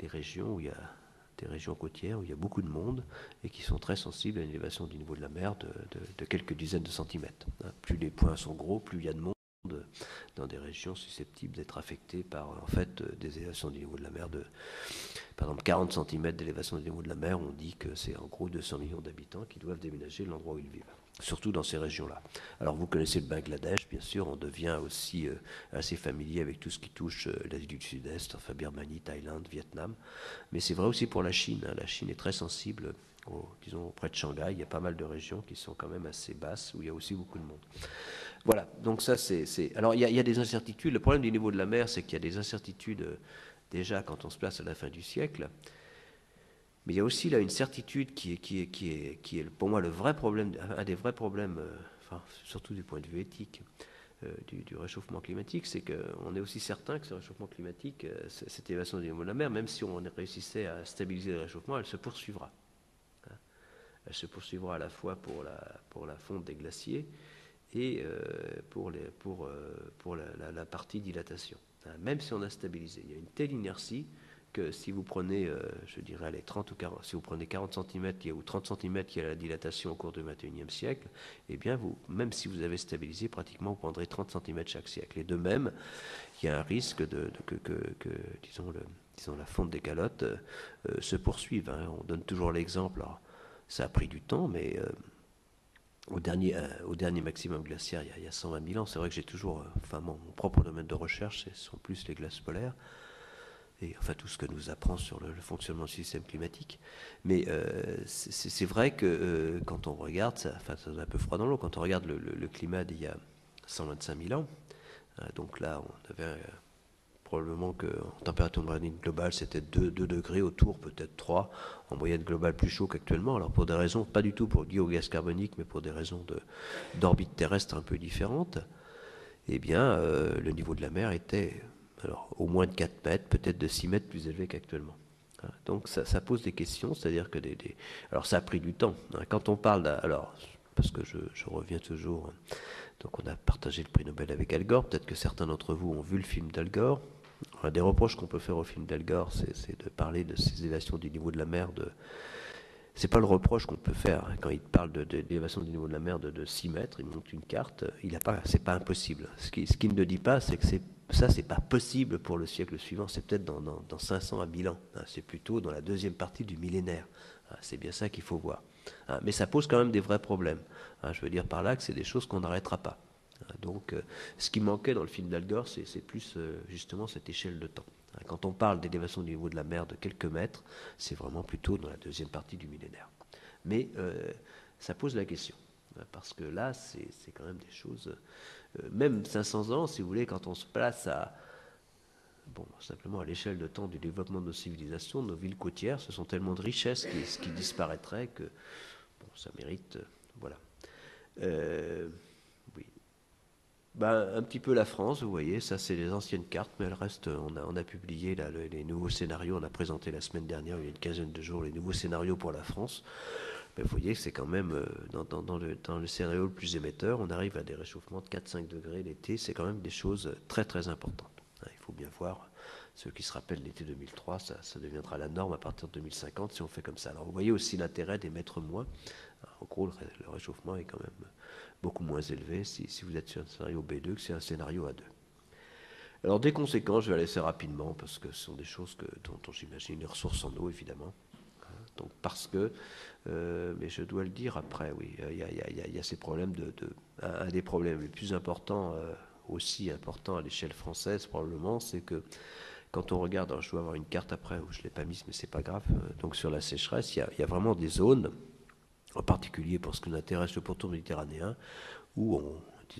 régions où il y a des régions côtières où il y a beaucoup de monde et qui sont très sensibles à une élévation du niveau de la mer de quelques dizaines de centimètres. Plus les points sont gros, plus il y a de monde dans des régions susceptibles d'être affectées par en fait des élévations du niveau de la mer de, par exemple, 40 centimètres d'élévation du niveau de la mer. On dit que c'est en gros 200 millions d'habitants qui doivent déménager de l'endroit où ils vivent, surtout dans ces régions-là. Alors vous connaissez le Bangladesh, bien sûr, on devient aussi assez familier avec tout ce qui touche l'Asie du Sud-Est, enfin Birmanie, Thaïlande, Vietnam. Mais c'est vrai aussi pour la Chine. La Chine est très sensible, disons, près de Shanghai. Il y a pas mal de régions qui sont quand même assez basses, où il y a aussi beaucoup de monde. Voilà, donc ça c'est... Alors il y a des incertitudes. Le problème du niveau de la mer, c'est qu'il y a des incertitudes déjà quand on se place à la fin du siècle. Mais il y a aussi là une certitude qui est pour moi le vrai problème, un des vrais problèmes, enfin, surtout du point de vue éthique, du réchauffement climatique, c'est qu'on est aussi certain que ce réchauffement climatique, cette élévation du niveau de la mer, même si on réussissait à stabiliser le réchauffement, elle se poursuivra. Elle se poursuivra à la fois pour la fonte des glaciers et pour la partie dilatation. Même si on a stabilisé, il y a une telle inertie que si vous prenez, je dirais, les 30 ou 40, si vous prenez 40 cm ou 30 cm qui a la dilatation au cours du XXIe siècle, eh bien, même si vous avez stabilisé, pratiquement, vous prendrez 30 cm chaque siècle. Et de même, il y a un risque que disons, la fonte des calottes se poursuive. On donne toujours l'exemple, alors, ça a pris du temps, mais au dernier maximum glaciaire, il y a 120 000 ans, c'est vrai que j'ai toujours, enfin mon propre domaine de recherche, ce sont plus les glaces polaires, et enfin tout ce que nous apprend sur le fonctionnement du système climatique. Mais c'est vrai que quand on regarde, ça donne un peu froid dans l'eau, quand on regarde le climat d'il y a 125 000 ans, donc là on avait probablement qu'en température moyenne globale, c'était 2 degrés autour, peut-être 3, en moyenne globale plus chaud qu'actuellement. Alors pour des raisons, pas du tout liées au gaz carbonique, mais pour des raisons d'orbite terrestre un peu différentes, eh bien, le niveau de la mer était alors, au moins de 4 mètres, peut-être de 6 mètres plus élevé qu'actuellement. Donc ça pose des questions, c'est-à-dire que alors ça a pris du temps. Quand on parle alors, parce que je reviens toujours, donc on a partagé le prix Nobel avec Al Gore, peut-être que certains d'entre vous ont vu le film d'Al Gore. Un des reproches qu'on peut faire au film d'Al Gore, c'est de parler de ces élévations du niveau de la mer c'est pas le reproche qu'on peut faire quand il parle d'élévation du niveau de la mer de 6 mètres, il monte une carte, c'est pas impossible. Ce qu'il ne dit pas, c'est que c'est pas possible pour le siècle suivant, c'est peut-être dans 500 à 1000 ans, c'est plutôt dans la deuxième partie du millénaire. C'est bien ça qu'il faut voir. Mais ça pose quand même des vrais problèmes. Je veux dire par là que c'est des choses qu'on n'arrêtera pas. Donc, ce qui manquait dans le film d'Al Gore, c'est plus justement cette échelle de temps. Quand on parle d'élévation du niveau de la mer de quelques mètres, c'est vraiment plutôt dans la deuxième partie du millénaire. Mais ça pose la question, parce que là, c'est quand même des choses... même 500 ans, si vous voulez, quand on se place simplement à l'échelle de temps du développement de nos civilisations, nos villes côtières, ce sont tellement de richesses qui disparaîtraient que ça mérite... voilà. Oui. Un petit peu la France, vous voyez, ça c'est les anciennes cartes, mais le reste, on a publié là, les nouveaux scénarios, on a présenté la semaine dernière, il y a une quinzaine de jours, les nouveaux scénarios pour la France. Mais vous voyez que c'est quand même, dans le scénario le plus émetteur, on arrive à des réchauffements de 4-5 degrés l'été, c'est quand même des choses très très importantes. Il faut bien voir, ceux qui se rappellent l'été 2003, ça deviendra la norme à partir de 2050 si on fait comme ça. Alors vous voyez aussi l'intérêt d'émettre moins. En gros, le réchauffement est quand même beaucoup moins élevé si vous êtes sur un scénario B2 que sur un scénario A2. Alors des conséquences, je vais aller assez rapidement parce que ce sont des choses dont j'imagine les ressources en eau évidemment. Donc parce que, mais je dois le dire après, oui, il y a ces problèmes un des problèmes les plus importants, aussi importants à l'échelle française probablement, c'est que quand on regarde, alors je dois avoir une carte après où je ne l'ai pas mise, mais c'est pas grave. Donc sur la sécheresse, il y a vraiment des zones, en particulier pour ce qui nous intéresse, le pourtour méditerranéen, où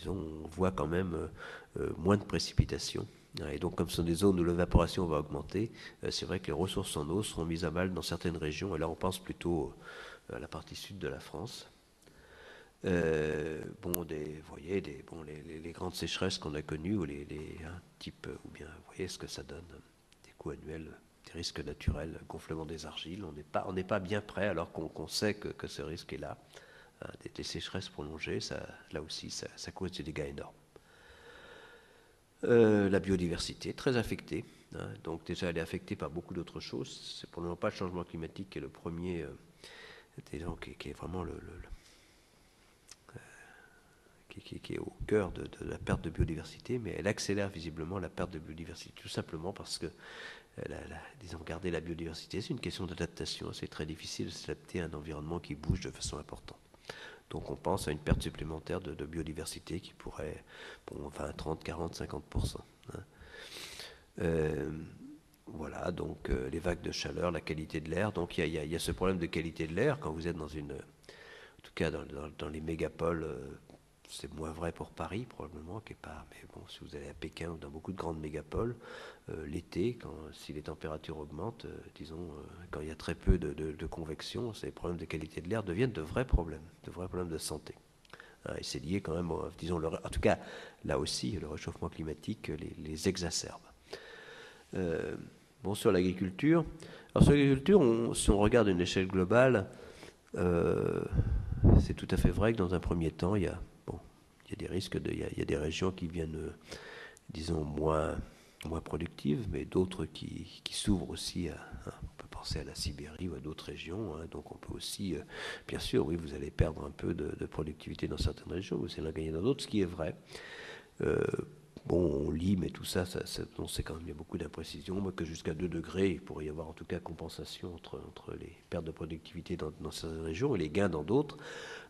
on voit quand même moins de précipitations. Et donc, comme ce sont des zones où l'évaporation va augmenter, c'est vrai que les ressources en eau seront mises à mal dans certaines régions. Et là, on pense plutôt à la partie sud de la France. Bon, vous voyez, les grandes sécheresses qu'on a connues, ou type, ou bien, vous voyez ce que ça donne, des coûts annuels, des risques naturels, gonflement des argiles. On n'est pas bien prêt alors qu'on sait que ce risque est là. Des sécheresses prolongées, là aussi, ça cause des dégâts énormes. La biodiversité, très affectée. Donc déjà, elle est affectée par beaucoup d'autres choses. C'est probablement pas le changement climatique qui est le premier, qui est vraiment qui est au cœur de la perte de biodiversité, mais elle accélère visiblement la perte de biodiversité, tout simplement parce que, disons, garder la biodiversité, c'est une question d'adaptation. C'est très difficile de s'adapter à un environnement qui bouge de façon importante. Donc on pense à une perte supplémentaire de biodiversité qui pourrait, 20, 30, 40, 50%. Voilà, donc les vagues de chaleur, la qualité de l'air. Donc il y a ce problème de qualité de l'air quand vous êtes en tout cas dans les mégapoles. C'est moins vrai pour Paris probablement, qui est pas. Mais bon, si vous allez à Pékin ou dans beaucoup de grandes mégapoles, l'été, si les températures augmentent, disons, quand il y a très peu de convection, ces problèmes de qualité de l'air deviennent de vrais problèmes de santé. Et c'est lié quand même, disons, en tout cas, là aussi, le réchauffement climatique les exacerbe. Bon, sur l'agriculture. Alors, sur l'agriculture, si on regarde à une échelle globale, c'est tout à fait vrai que dans un premier temps, il y a des risques, il y a des régions qui viennent, disons, moins productives, mais d'autres qui s'ouvrent aussi on peut penser à la Sibérie ou à d'autres régions. Donc on peut aussi, bien sûr, oui, vous allez perdre un peu de productivité dans certaines régions, vous allez en gagner dans d'autres, ce qui est vrai. Bon, on lit, mais tout ça, on sait quand même, il y a beaucoup d'imprécisions. Moi, que jusqu'à 2 degrés, il pourrait y avoir en tout cas compensation entre les pertes de productivité dans certaines régions et les gains dans d'autres.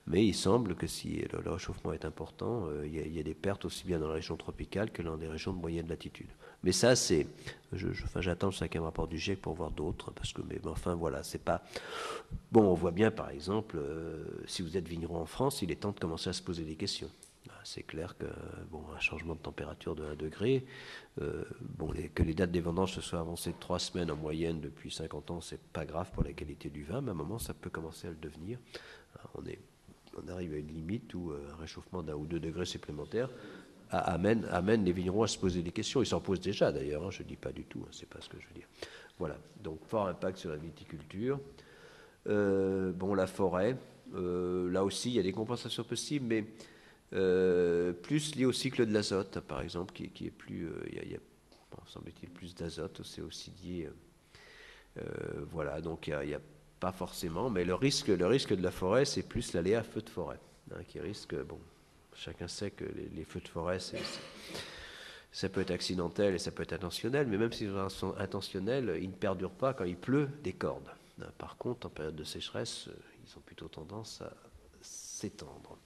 Mais il semble que si le réchauffement est important, il y a des pertes aussi bien dans la région tropicale que dans les régions de moyenne latitude. Mais ça, c'est. J'attends le 5e rapport du GIEC pour voir d'autres, parce que, mais enfin, voilà, c'est pas. Bon, on voit bien, par exemple, si vous êtes vigneron en France, il est temps de commencer à se poser des questions. C'est clair que, un changement de température de 1 degré, que les dates des vendanges se soient avancées de 3 semaines en moyenne depuis 50 ans, c'est pas grave pour la qualité du vin, mais à un moment, ça peut commencer à le devenir. On arrive à une limite où un réchauffement d'1 ou 2 degrés supplémentaires amène les vignerons à se poser des questions. Ils s'en posent déjà d'ailleurs, je ne dis pas du tout, c'est pas ce que je veux dire. Voilà, donc fort impact sur la viticulture. La forêt, là aussi il y a des compensations possibles, mais plus lié au cycle de l'azote, par exemple, qui est plus. Il y a semble-t-il, plus d'azote, c'est aussi lié. Voilà, donc il y a pas forcément, mais le risque de la forêt, c'est plus l'aléa feu de forêt, qui risque. Bon, chacun sait que les feux de forêt, ça peut être accidentel et ça peut être intentionnel, mais même s'ils sont intentionnels, ils ne perdurent pas quand il pleut des cordes. Par contre, en période de sécheresse, ils ont plutôt tendance à s'étendre.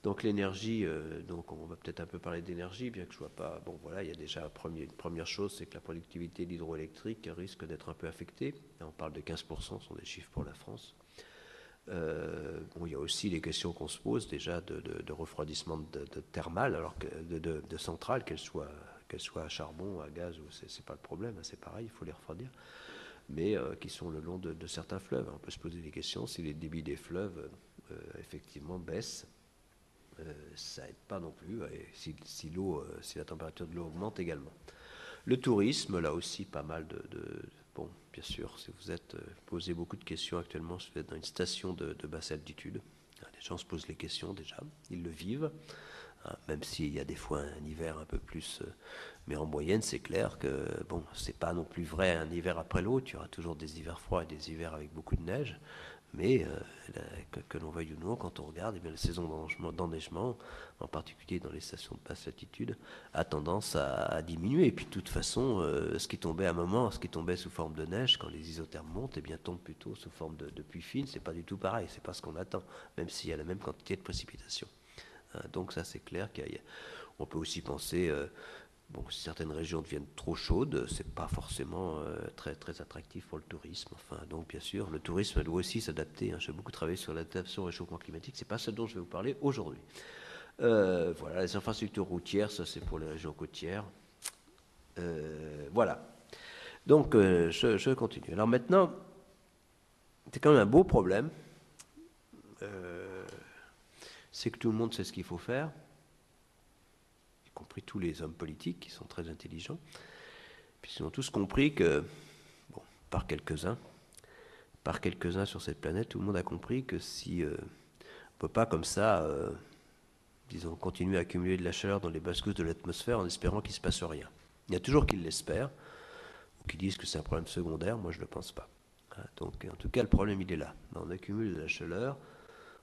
Donc l'énergie, donc on va peut-être un peu parler d'énergie, bien que je ne vois pas. Bon, voilà, il y a déjà une première chose, c'est que la productivité de l'hydroélectrique risque d'être un peu affectée. Là, on parle de 15%, ce sont des chiffres pour la France. Il y a aussi les questions qu'on se pose déjà de refroidissement de thermales, alors que de centrales, qu'elles soient à charbon, à gaz, c'est pas le problème, c'est pareil, il faut les refroidir, mais qui sont le long de certains fleuves. On peut se poser des questions si les débits des fleuves effectivement baissent. Ça n'aide pas non plus, si la température de l'eau augmente également. Le tourisme, là aussi, pas mal bon, bien sûr, si vous êtes posez beaucoup de questions actuellement, si vous êtes dans une station de basse altitude, les gens se posent les questions déjà, ils le vivent. hein, même s'il y a des fois un hiver un peu plus. Mais en moyenne, c'est clair que, bon, c'est pas non plus vrai un hiver après l'autre, il y aura toujours des hivers froids et des hivers avec beaucoup de neige, mais que l'on veuille ou non, quand on regarde, eh bien, la saison d'enneigement, en particulier dans les stations de basse latitude, a tendance à diminuer. Et puis de toute façon, ce qui tombait à un moment, ce qui tombait sous forme de neige, quand les isothermes montent, eh bien, tombe plutôt sous forme de pluie fine. C'est pas du tout pareil, c'est pas ce qu'on attend, même s'il y a la même quantité de précipitations. Hein, donc ça, c'est clair qu'on peut aussi penser... bon, si certaines régions deviennent trop chaudes, c'est pas forcément très, très attractif pour le tourisme. Enfin, donc bien sûr, le tourisme doit aussi s'adapter. Hein. J'ai beaucoup travaillé sur l'adaptation au réchauffement climatique. C'est pas ce dont je vais vous parler aujourd'hui. Voilà, les infrastructures routières, ça c'est pour les régions côtières. Voilà. Donc je continue. Alors maintenant, c'est quand même un beau problème. C'est que tout le monde sait ce qu'il faut faire, y compris tous les hommes politiques qui sont très intelligents. Puis ils ont tous compris que, bon, par quelques-uns sur cette planète, tout le monde a compris que si on ne peut pas comme ça, disons, continuer à accumuler de la chaleur dans les basses couches de l'atmosphère en espérant qu'il ne se passe rien. Il y a toujours qui l'espèrent, ou qui disent que c'est un problème secondaire, moi je ne le pense pas. Donc en tout cas, le problème il est là. On accumule de la chaleur,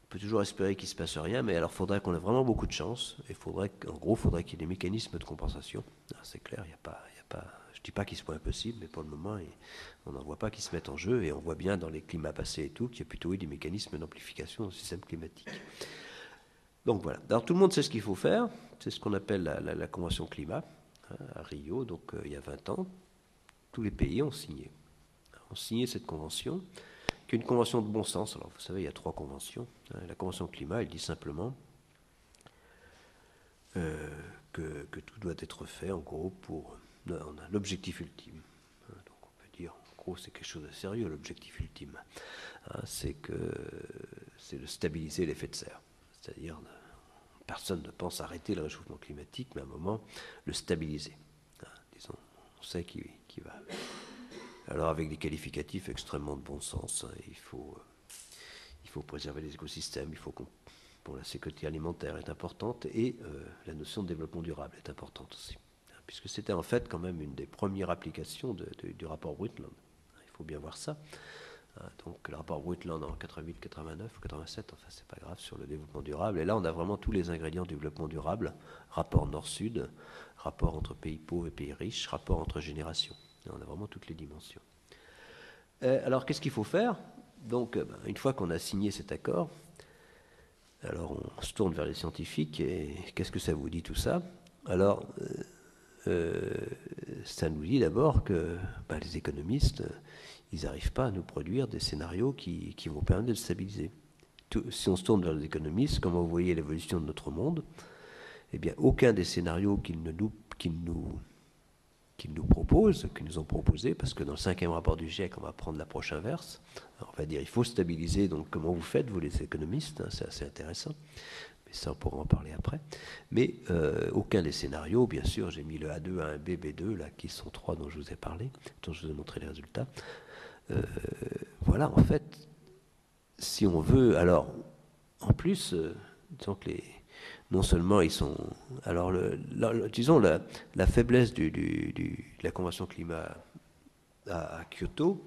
on peut toujours espérer qu'il ne se passe rien, mais alors il faudrait qu'on ait vraiment beaucoup de chance, et en gros, il faudrait qu'il y ait des mécanismes de compensation. C'est clair, il n'y a pas, je ne dis pas qu'ils sont impossibles, mais pour le moment, on n'en voit pas qui se mettent en jeu, et on voit bien dans les climats passés et tout qu'il y a plutôt eu des mécanismes d'amplification du système climatique. Donc voilà. Alors tout le monde sait ce qu'il faut faire, c'est ce qu'on appelle la Convention climat, hein, à Rio, donc il y a 20 ans, tous les pays ont signé. Cette convention, qui est une convention de bon sens. Alors vous savez, il y a 3 conventions. La Convention climat, elle dit simplement que tout doit être fait, en gros, pour... On a l'objectif ultime. Donc on peut dire, en gros, c'est quelque chose de sérieux, l'objectif ultime. C'est de stabiliser l'effet de serre. C'est-à-dire, personne ne pense arrêter le réchauffement climatique, mais à un moment, le stabiliser. Disons, on sait qu'il va... Alors avec des qualificatifs extrêmement de bon sens, il faut préserver les écosystèmes, bon, la sécurité alimentaire est importante et la notion de développement durable est importante aussi. Puisque c'était en fait quand même une des premières applications du rapport Brundtland. Il faut bien voir ça. Donc le rapport Brundtland en 88, 89, 87, enfin c'est pas grave, sur le développement durable. Et là on a vraiment tous les ingrédients du développement durable. Rapport nord-sud, rapport entre pays pauvres et pays riches, rapport entre générations. Et on a vraiment toutes les dimensions. Alors qu'est-ce qu'il faut faire? Donc une fois qu'on a signé cet accord, alors on se tourne vers les scientifiques et qu'est-ce que ça vous dit tout ça? Alors ça nous dit d'abord que les économistes, ils n'arrivent pas à nous produire des scénarios qui vont permettre de le stabiliser. Si on se tourne vers les économistes, comment vous voyez l'évolution de notre monde, eh bien aucun des scénarios qu'ils nous proposent, qu'ils nous ont proposé, parce que dans le 5e rapport du GIEC, on va prendre l'approche inverse. Alors, on va dire il faut stabiliser, donc comment vous faites, vous les économistes, c'est assez intéressant, mais ça on pourra en parler après. Mais aucun des scénarios, bien sûr, j'ai mis le A2, A1B, B2, là, qui sont 3 dont je vous ai parlé, dont je vous ai montré les résultats. Voilà, en fait, si on veut, alors, en plus, disons que non seulement ils sont... Alors, disons, la faiblesse de la Convention climat à Kyoto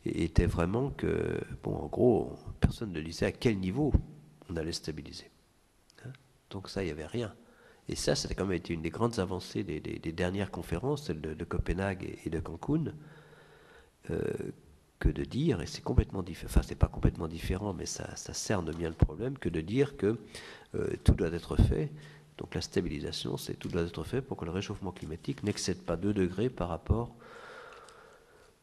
était vraiment que, bon, en gros, personne ne disait à quel niveau on allait stabiliser. Donc ça, il n'y avait rien. Et ça a quand même été une des grandes avancées des dernières conférences, celle de Copenhague et de Cancun, que de dire, et c'est complètement différent, enfin c'est pas complètement différent, mais ça cerne bien le problème, que de dire que tout doit être fait, donc la stabilisation, c'est tout doit être fait pour que le réchauffement climatique n'excède pas 2 degrés par rapport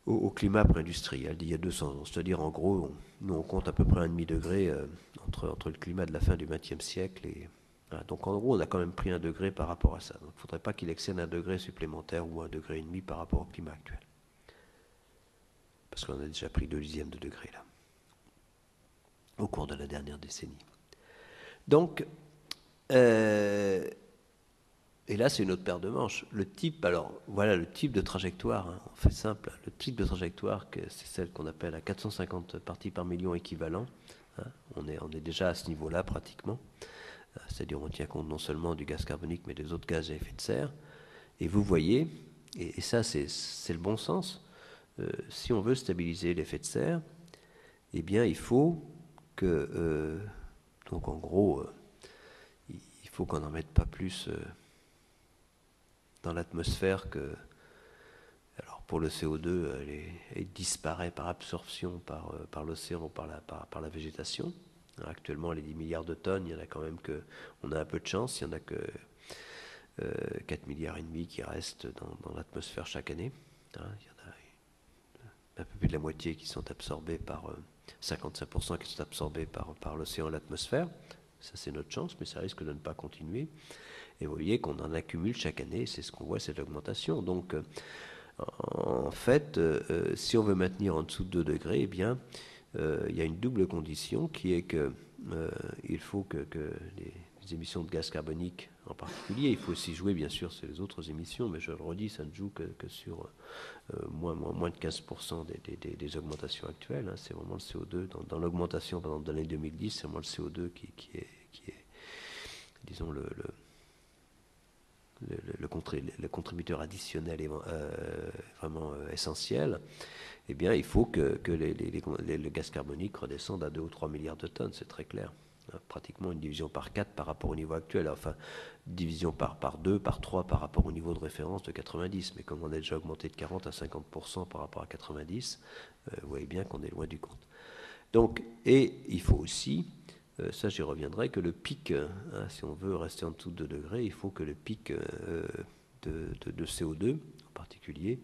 au climat pré-industriel d'il y a 200 ans. C'est-à-dire, en gros, nous on compte à peu près 1,5 degré entre le climat de la fin du XXe siècle et... Donc en gros, on a quand même pris 1 degré par rapport à ça. Donc il ne faudrait pas qu'il excède 1 degré supplémentaire ou 1,5 degré par rapport au climat actuel. Parce qu'on a déjà pris 2/10 de degré là, au cours de la dernière décennie. Donc, et là c'est une autre paire de manches. Le type, alors voilà le type de trajectoire, on fait simple, le type de trajectoire, c'est celle qu'on appelle à 450 parties par million équivalent. On est déjà à ce niveau-là pratiquement. C'est-à-dire on tient compte non seulement du gaz carbonique, mais des autres gaz à effet de serre. Et vous voyez, et ça c'est le bon sens, si on veut stabiliser l'effet de serre, eh bien il faut que, donc en gros, il faut qu'on n'en mette pas plus dans l'atmosphère que... Alors pour le CO2, elle disparaît par absorption par l'océan ou par la végétation. Alors actuellement, les 10 milliards de tonnes, il y en a quand même que... On a un peu de chance, il n'y en a que 4 milliards et demi qui restent dans l'atmosphère chaque année. Il y en a un peu plus de la moitié qui sont absorbés par... 55% qui sont absorbés par l'océan et l'atmosphère. Ça, c'est notre chance, mais ça risque de ne pas continuer. Et vous voyez qu'on en accumule chaque année, c'est ce qu'on voit, c'est l'augmentation. Donc, en fait, si on veut maintenir en dessous de 2 degrés, eh bien, il y a une double condition qui est que il faut que les émissions de gaz carbonique en particulier, il faut aussi jouer bien sûr sur les autres émissions, mais je le redis, ça ne joue que sur moins de 15% des augmentations actuelles. Hein. C'est vraiment le CO2. Dans l'augmentation, par exemple, de l'année 2010, c'est vraiment le CO2 qui est disons, le contributeur additionnel est vraiment essentiel. Eh bien, il faut que le gaz carbonique redescende à 2 ou 3 milliards de tonnes, c'est très clair. Pratiquement une division par 4 par rapport au niveau actuel, enfin division par 2, par 3 par rapport au niveau de référence de 90, mais comme on a déjà augmenté de 40 à 50% par rapport à 90, vous voyez bien qu'on est loin du compte. Donc, et il faut aussi, ça j'y reviendrai, que le pic, hein, si on veut rester en dessous de 2 degrés, il faut que le pic de CO2 en particulier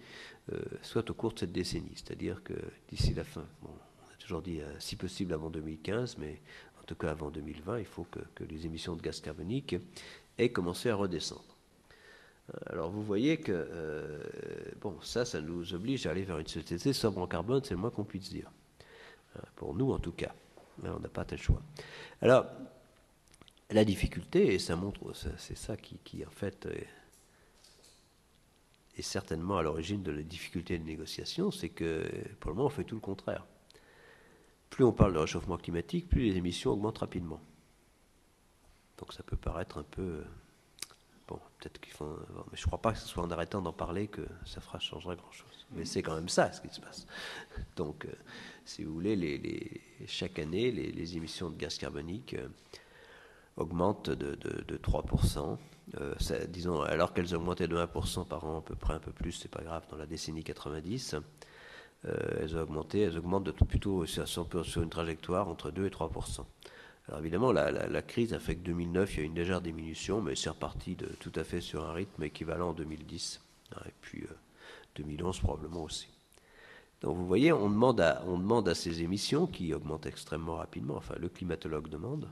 soit au cours de cette décennie, c'est-à-dire que d'ici la fin, bon, on a toujours dit si possible avant 2015, mais en tout cas avant 2020, il faut que les émissions de gaz carbonique aient commencé à redescendre. Alors vous voyez que bon, ça nous oblige à aller vers une société sobre en carbone, c'est le moins qu'on puisse dire. Pour nous en tout cas. On n'a pas tel choix. Alors, la difficulté, et ça montre, c'est ça qui en fait est certainement à l'origine de la difficulté de négociation, c'est que pour le moment on fait tout le contraire. Plus on parle de réchauffement climatique, plus les émissions augmentent rapidement. Donc ça peut paraître un peu... Bon, peut-être qu'il faut... Mais je ne crois pas que ce soit en arrêtant d'en parler que ça changerait grand-chose. Mais c'est quand même ça ce qui se passe. Donc, si vous voulez, chaque année, les émissions de gaz carbonique augmentent de 3%. Disons, alors qu'elles augmentaient de 1% par an, à peu près un peu plus, c'est pas grave, dans la décennie 90, elles augmentent plutôt sur une trajectoire entre 2 et 3%. Alors évidemment, la crise a fait que 2009, il y a eu une légère diminution, mais c'est reparti tout à fait sur un rythme équivalent en 2010. Et puis 2011 probablement aussi. Donc vous voyez, on demande à ces émissions qui augmentent extrêmement rapidement, enfin le climatologue demande,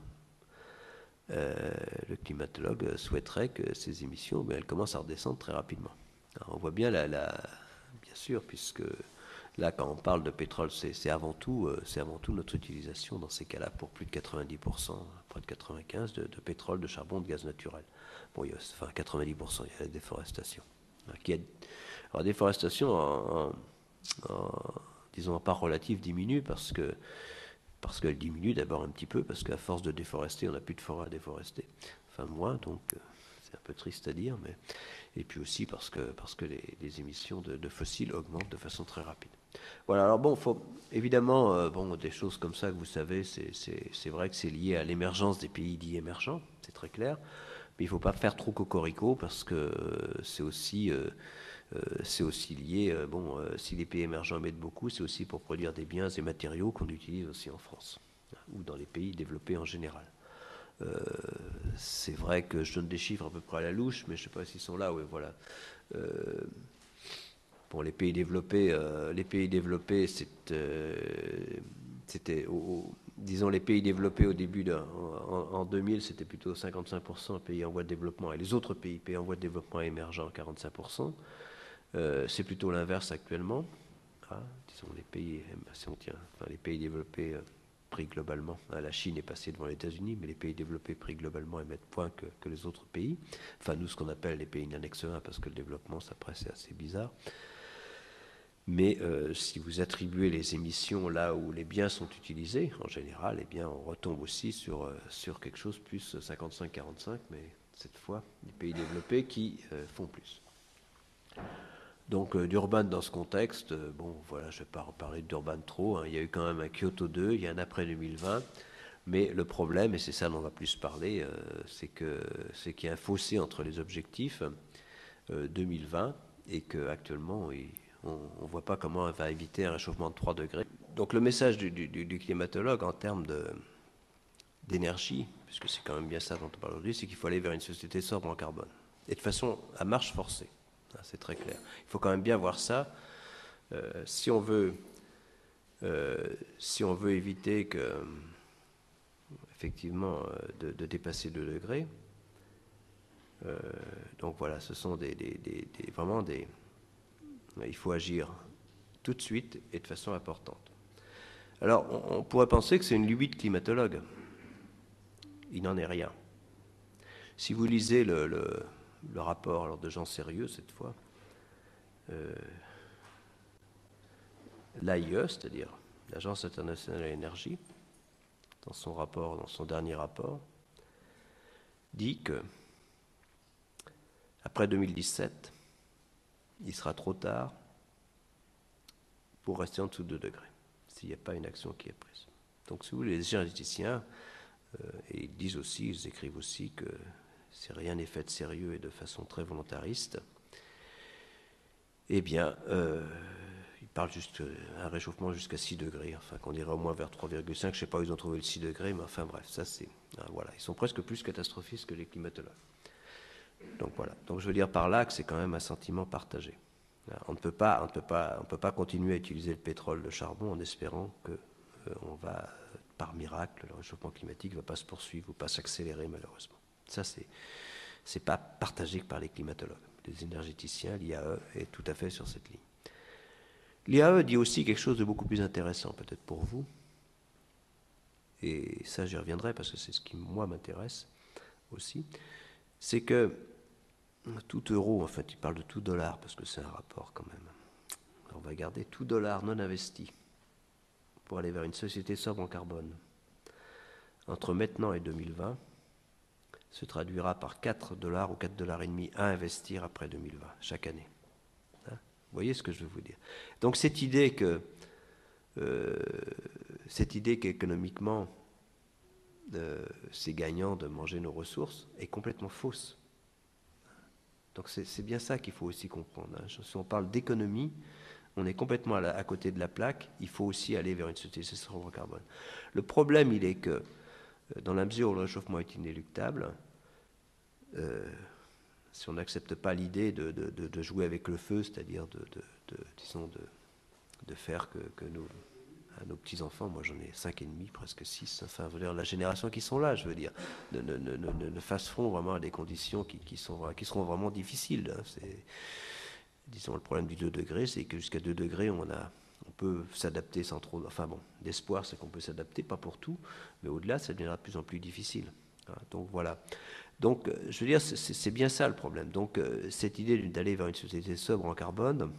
le climatologue souhaiterait que ces émissions, elles commencent à redescendre très rapidement. Alors on voit bien bien sûr, puisque là, quand on parle de pétrole, c'est avant tout notre utilisation dans ces cas-là pour plus de 90%, près de 95% de pétrole, de charbon, de gaz naturel. Bon, enfin 90%, il y a la déforestation. Alors, la déforestation, disons, en part relative, diminue parce qu'elle diminue d'abord un petit peu, parce qu'à force de déforester, on n'a plus de forêt à déforester. Enfin, moins, donc c'est un peu triste à dire, mais... Et puis aussi parce que les émissions de fossiles augmentent de façon très rapide. Voilà, alors bon, faut évidemment, des choses comme ça que vous savez, c'est vrai que c'est lié à l'émergence des pays dits émergents, c'est très clair, mais il ne faut pas faire trop cocorico parce que c'est aussi lié, si les pays émergents émettent beaucoup, c'est aussi pour produire des biens et matériaux qu'on utilise aussi en France, ou dans les pays développés en général. C'est vrai que je donne des chiffres à peu près à la louche, mais je ne sais pas s'ils sont là. Oui, voilà. Bon, les pays développés, c'était, disons, les pays développés au début en 2000, c'était plutôt 55% pays en voie de développement, et les autres pays en voie de développement émergents, 45%. C'est plutôt l'inverse actuellement. Ah, disons, les pays, si on tient, enfin, les pays développés pris globalement. La Chine est passée devant les États-Unis, mais les pays développés pris globalement émettent moins que les autres pays. Enfin, nous, ce qu'on appelle les pays d'annexe 1, parce que le développement, ça après, c'est assez bizarre. Mais si vous attribuez les émissions là où les biens sont utilisés, en général, eh bien, on retombe aussi sur quelque chose plus 55-45, mais cette fois, des pays développés qui font plus. Donc Durban dans ce contexte, bon voilà, je ne vais pas reparler de Durban trop, hein, il y a eu quand même un Kyoto 2, il y a un après 2020, mais le problème, et c'est ça dont on va plus parler, c'est qu'il y a un fossé entre les objectifs 2020 et qu'actuellement, on ne voit pas comment on va éviter un réchauffement de 3 degrés. Donc le message du climatologue en termes d'énergie, puisque c'est quand même bien ça dont on parle aujourd'hui, c'est qu'il faut aller vers une société sobre en carbone. Et de façon à marche forcée. C'est très clair. Il faut quand même bien voir ça. Si on veut éviter que, effectivement, de dépasser 2 degrés, donc voilà, ce sont vraiment des... Il faut agir tout de suite et de façon importante. Alors, on pourrait penser que c'est une lubie de climatologue. Il n'en est rien. Si vous lisez le rapport alors, de gens sérieux, cette fois, l'AIE, c'est-à-dire l'Agence internationale de l'énergie, dans son dernier rapport, dit que après 2017, il sera trop tard pour rester en dessous de 2 degrés, s'il n'y a pas une action qui est prise. Donc, si vous voulez, les généticiens, et ils disent aussi, ils écrivent aussi que si rien n'est fait de sérieux et de façon très volontariste, eh bien, ils parlent juste un réchauffement jusqu'à 6 degrés, enfin qu'on irait au moins vers 3,5, je ne sais pas où ils ont trouvé le 6 degrés, mais enfin bref, ça c'est... Voilà, ils sont presque plus catastrophistes que les climatologues. Donc voilà, donc je veux dire par là que c'est quand même un sentiment partagé. On ne peut pas continuer à utiliser le pétrole, le charbon en espérant que on va, par miracle, le réchauffement climatique ne va pas se poursuivre ou pas s'accélérer malheureusement. Ça c'est pas partagé que par les climatologues. Les énergéticiens, l'IAE est tout à fait sur cette ligne. L'IAE dit aussi quelque chose de beaucoup plus intéressant peut-être pour vous, et ça j'y reviendrai parce que c'est ce qui moi m'intéresse aussi, c'est que tout euro, en fait il parle de tout dollar parce que c'est un rapport quand même, on va garder tout dollar non investi pour aller vers une société sobre en carbone entre maintenant et 2020 se traduira par 4 dollars ou 4,5 dollars à investir après 2020 chaque année. Vous voyez ce que je veux vous dire. Donc cette idée qu'économiquement c'est gagnant de manger nos ressources est complètement fausse. Donc c'est bien ça qu'il faut aussi comprendre. Si on parle d'économie, on est complètement à côté de la plaque. Il faut aussi aller vers une société sobre en carbone. Le problème, il est que dans la mesure où le réchauffement est inéluctable, si on n'accepte pas l'idée de jouer avec le feu, c'est-à-dire de faire que nos petits-enfants, moi j'en ai 5 et demi, presque 6, enfin, je veux dire, la génération qui sont là, je veux dire, ne fassent front vraiment à des conditions qui seront vraiment difficiles. Disons, le problème du 2 degrés, c'est que jusqu'à 2 degrés, on peut s'adapter sans trop... Enfin bon, l'espoir, c'est qu'on peut s'adapter, pas pour tout, mais au-delà, ça deviendra de plus en plus difficile. Donc voilà. Donc, je veux dire, c'est bien ça le problème. Donc, cette idée d'aller vers une société sobre en carbone,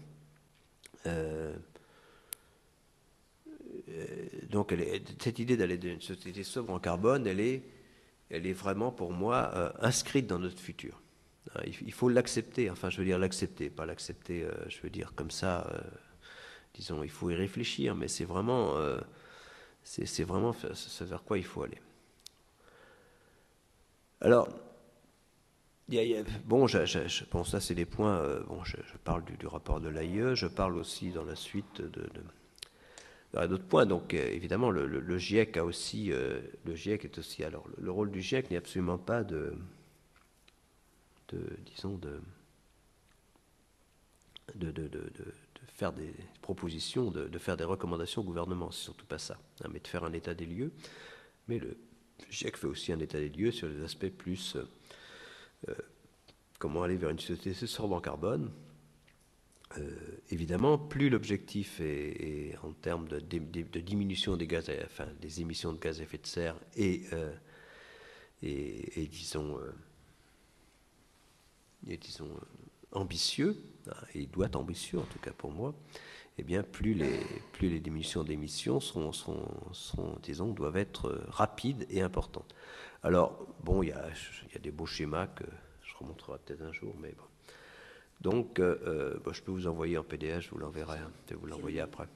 donc cette idée d'aller vers une société sobre en carbone, elle est vraiment pour moi inscrite dans notre futur. Il faut l'accepter, enfin je veux dire l'accepter, pas l'accepter, je veux dire comme ça, disons, il faut y réfléchir, mais c'est vraiment ce vers quoi il faut aller. Alors, bon, bon, ça c'est des points, bon, je parle du rapport de l'AIE, je parle aussi dans la suite d'autres points. Donc évidemment, le GIEC a aussi, le GIEC est aussi, alors le rôle du GIEC n'est absolument pas disons, de faire des propositions, de faire des recommandations au gouvernement, c'est surtout pas ça, mais de faire un état des lieux. Mais le GIEC fait aussi un état des lieux sur les aspects plus comment aller vers une société sobre en carbone. Évidemment, plus l'objectif est en termes de diminution des gaz, enfin des émissions de gaz à effet de serre et disons ambitieux, et il doit être ambitieux en tout cas pour moi, eh bien, plus les diminutions d'émissions disons, doivent être rapides et importantes. Alors, bon, il y a des beaux schémas que je remontrerai peut-être un jour, mais bon. Donc, je peux vous envoyer en PDF, je vous l'enverrai, je vais vous l'envoyer après.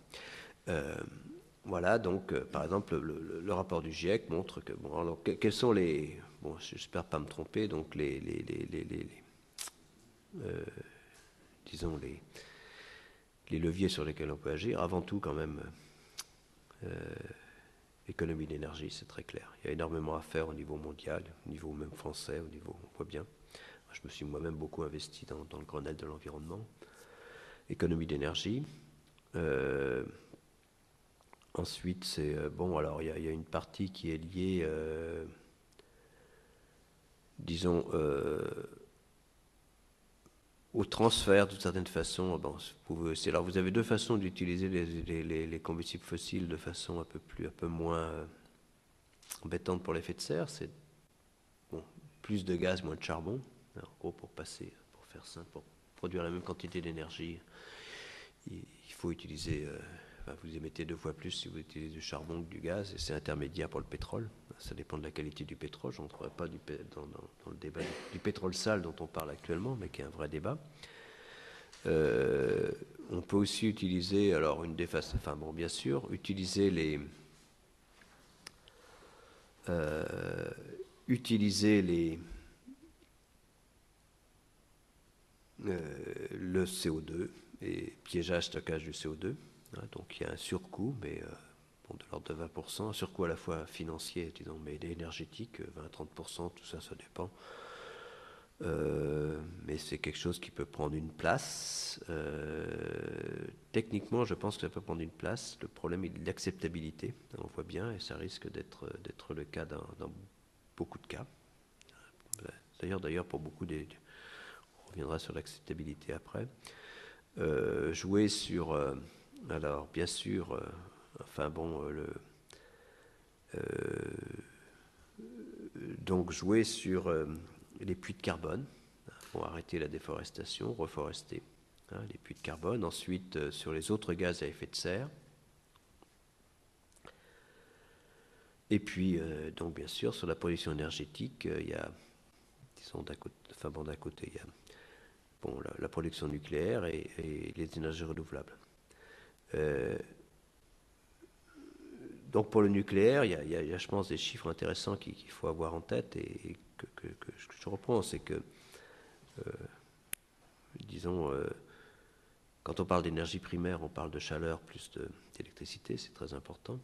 Voilà, donc, par exemple, le rapport du GIEC montre que, bon, alors, quels sont les, bon, j'espère pas me tromper, donc disons, les leviers sur lesquels on peut agir, avant tout, quand même, économie d'énergie, c'est très clair. Il y a énormément à faire au niveau mondial, au niveau même français, au niveau, on voit bien. Je me suis moi-même beaucoup investi dans le Grenelle de l'environnement. Économie d'énergie. Ensuite, c'est bon. Alors, il y a une partie qui est liée, disons, au transfert d'une certaine façon. Bon, alors, vous avez deux façons d'utiliser les combustibles fossiles de façon un peu moins embêtante pour l'effet de serre. C'est bon, plus de gaz, moins de charbon. En gros, pour faire simple, pour produire la même quantité d'énergie, il faut utiliser, vous émettez 2 fois plus si vous utilisez du charbon que du gaz, et c'est intermédiaire pour le pétrole. Ça dépend de la qualité du pétrole. Je n'entrerai pas dans le débat du pétrole sale dont on parle actuellement, mais qui est un vrai débat. On peut aussi utiliser, alors une des façons, enfin bon, bien sûr, utiliser le CO2 et piégeage, stockage du CO2. Donc il y a un surcoût, mais bon, de l'ordre de 20%, un surcoût à la fois financier, disons, mais énergétique, 20-30%, tout ça, ça dépend. Mais c'est quelque chose qui peut prendre une place. Techniquement, je pense que ça peut prendre une place. Le problème est l'acceptabilité, on voit bien, et ça risque d'être le cas dans beaucoup de cas. D'ailleurs, pour beaucoup on reviendra sur l'acceptabilité après. Jouer sur, alors bien sûr, enfin bon, donc jouer sur les puits de carbone, pour arrêter la déforestation, reforester les puits de carbone. Ensuite, sur les autres gaz à effet de serre. Et puis, donc bien sûr, sur la production énergétique, il y a, disons, d'un côté, il y a bon, la production nucléaire et les énergies renouvelables. Donc pour le nucléaire, il y a, je pense, des chiffres intéressants qu'il faut avoir en tête et que je reprends, c'est que, disons, quand on parle d'énergie primaire, on parle de chaleur plus d'électricité, c'est très important.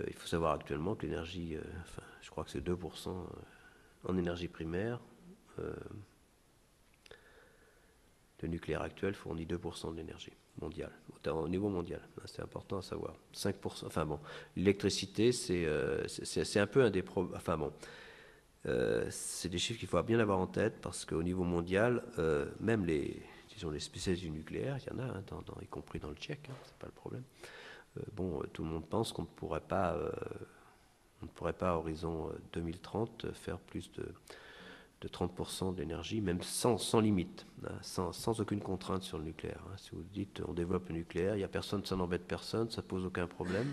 Il faut savoir actuellement que l'énergie, je crois que c'est 2% en énergie primaire. Le nucléaire actuel fournit 2% de l'énergie mondiale, au niveau mondial. C'est important à savoir. 5%, enfin bon, l'électricité, c'est un peu un des problèmes. Enfin bon, c'est des chiffres qu'il faut bien avoir en tête parce qu'au niveau mondial, même disons, les spécialistes du nucléaire, il y en a, y compris dans le Tchèque, c'est pas le problème. Bon, tout le monde pense qu'on ne pourrait pas, à horizon 2030, faire plus de 30% d'énergie, même sans limite, sans aucune contrainte sur le nucléaire. Si vous dites on développe le nucléaire, il n'y a personne, ça n'embête personne, ça ne pose aucun problème.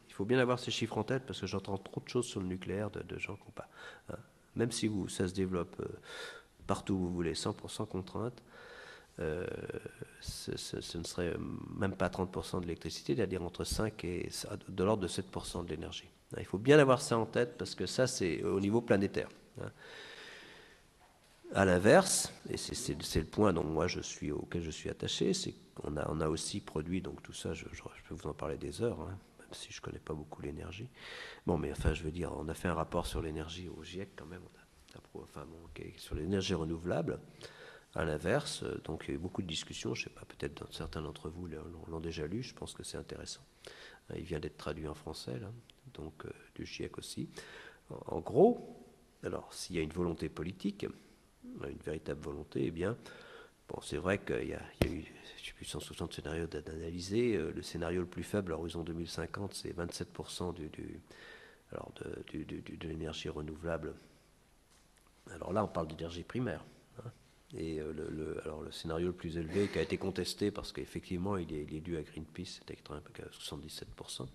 Il faut bien avoir ces chiffres en tête parce que j'entends trop de choses sur le nucléaire de gens qui n'ont pas. Même si ça se développe partout où vous voulez, sans contrainte, ce ne serait même pas 30% de l'électricité, c'est-à-dire entre 5 et de l'ordre de 7% de l'énergie. Il faut bien avoir ça en tête parce que ça, c'est au niveau planétaire. À l'inverse, et c'est le point auquel je suis attaché, c'est qu'on a aussi produit, donc tout ça, je peux vous en parler des heures, même si je ne connais pas beaucoup l'énergie. Bon, mais enfin, je veux dire, on a fait un rapport sur l'énergie au GIEC quand même, sur l'énergie renouvelable. À l'inverse, donc il y a eu beaucoup de discussions, je ne sais pas, peut-être certains d'entre vous l'ont déjà lu, je pense que c'est intéressant. Il vient d'être traduit en français, là, donc du GIEC aussi. En gros, alors s'il y a une volonté politique, une véritable volonté, eh bien, bon, c'est vrai qu'il y a eu, je sais plus, 160 scénarios d'analyser. Le scénario le plus faible à l'horizon 2050, c'est 27% de l'énergie renouvelable. Alors là, on parle d'énergie primaire. Et alors le scénario le plus élevé qui a été contesté parce qu'effectivement il est dû à Greenpeace, c'était à 77%.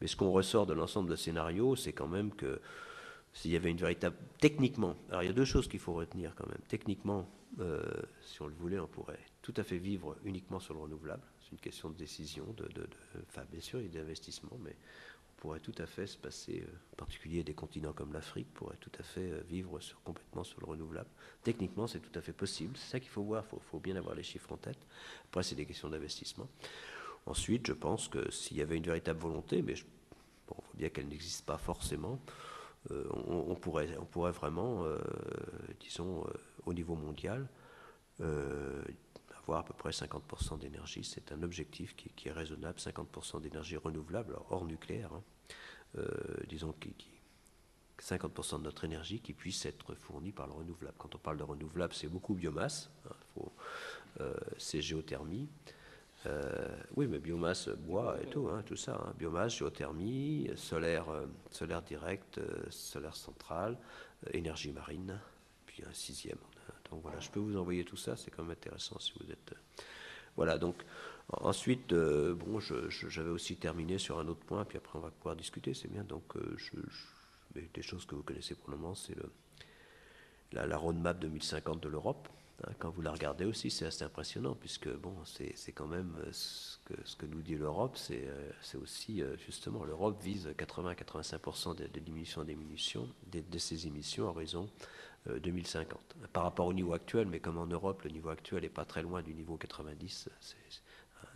Mais ce qu'on ressort de l'ensemble de scénarios, c'est quand même que s'il y avait une véritable... Techniquement, alors il y a deux choses qu'il faut retenir quand même. Techniquement, si on le voulait, on pourrait tout à fait vivre uniquement sur le renouvelable. C'est une question de décision, enfin bien sûr il y a des investissements, mais on pourrait tout à fait se passer, en particulier des continents comme l'Afrique, pourrait tout à fait vivre complètement sur le renouvelable. Techniquement, c'est tout à fait possible. C'est ça qu'il faut voir, il faut bien avoir les chiffres en tête. Après, c'est des questions d'investissement. Ensuite, je pense que s'il y avait une véritable volonté, mais bon, on voit bien qu'elle n'existe pas forcément, on pourrait vraiment, disons, au niveau mondial, avoir à peu près 50% d'énergie. C'est un objectif qui est raisonnable, 50% d'énergie renouvelable, hors nucléaire, hein. Disons 50% de notre énergie qui puisse être fournie par le renouvelable. Quand on parle de renouvelable, c'est beaucoup biomasse, hein, c'est géothermie. Oui, mais biomasse, bois et tout, hein, tout ça. Hein. Biomasse, géothermie, solaire, solaire direct, solaire central, énergie marine, puis un sixième. Donc voilà, je peux vous envoyer tout ça, c'est quand même intéressant si vous êtes... Voilà, donc ensuite, bon, j'avais aussi terminé sur un autre point, puis après on va pouvoir discuter, c'est bien. Donc des choses que vous connaissez pour le moment, c'est la roadmap 2050 de l'Europe. Hein, quand vous la regardez aussi, c'est assez impressionnant, puisque bon, c'est quand même ce que nous dit l'Europe, c'est aussi justement, l'Europe vise 80-85% de diminution de ses émissions à horizon 2050. Par rapport au niveau actuel, mais comme en Europe, le niveau actuel n'est pas très loin du niveau 90,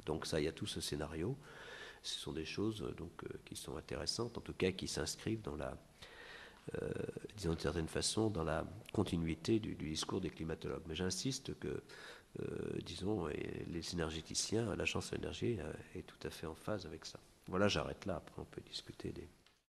donc ça, il y a tout ce scénario. Ce sont des choses donc, qui sont intéressantes, en tout cas qui s'inscrivent dans la, disons d'une certaine façon, dans la continuité du discours des climatologues. Mais j'insiste que, disons, les énergéticiens, l'agence de l'énergie est tout à fait en phase avec ça. Voilà, j'arrête là, après on peut discuter des...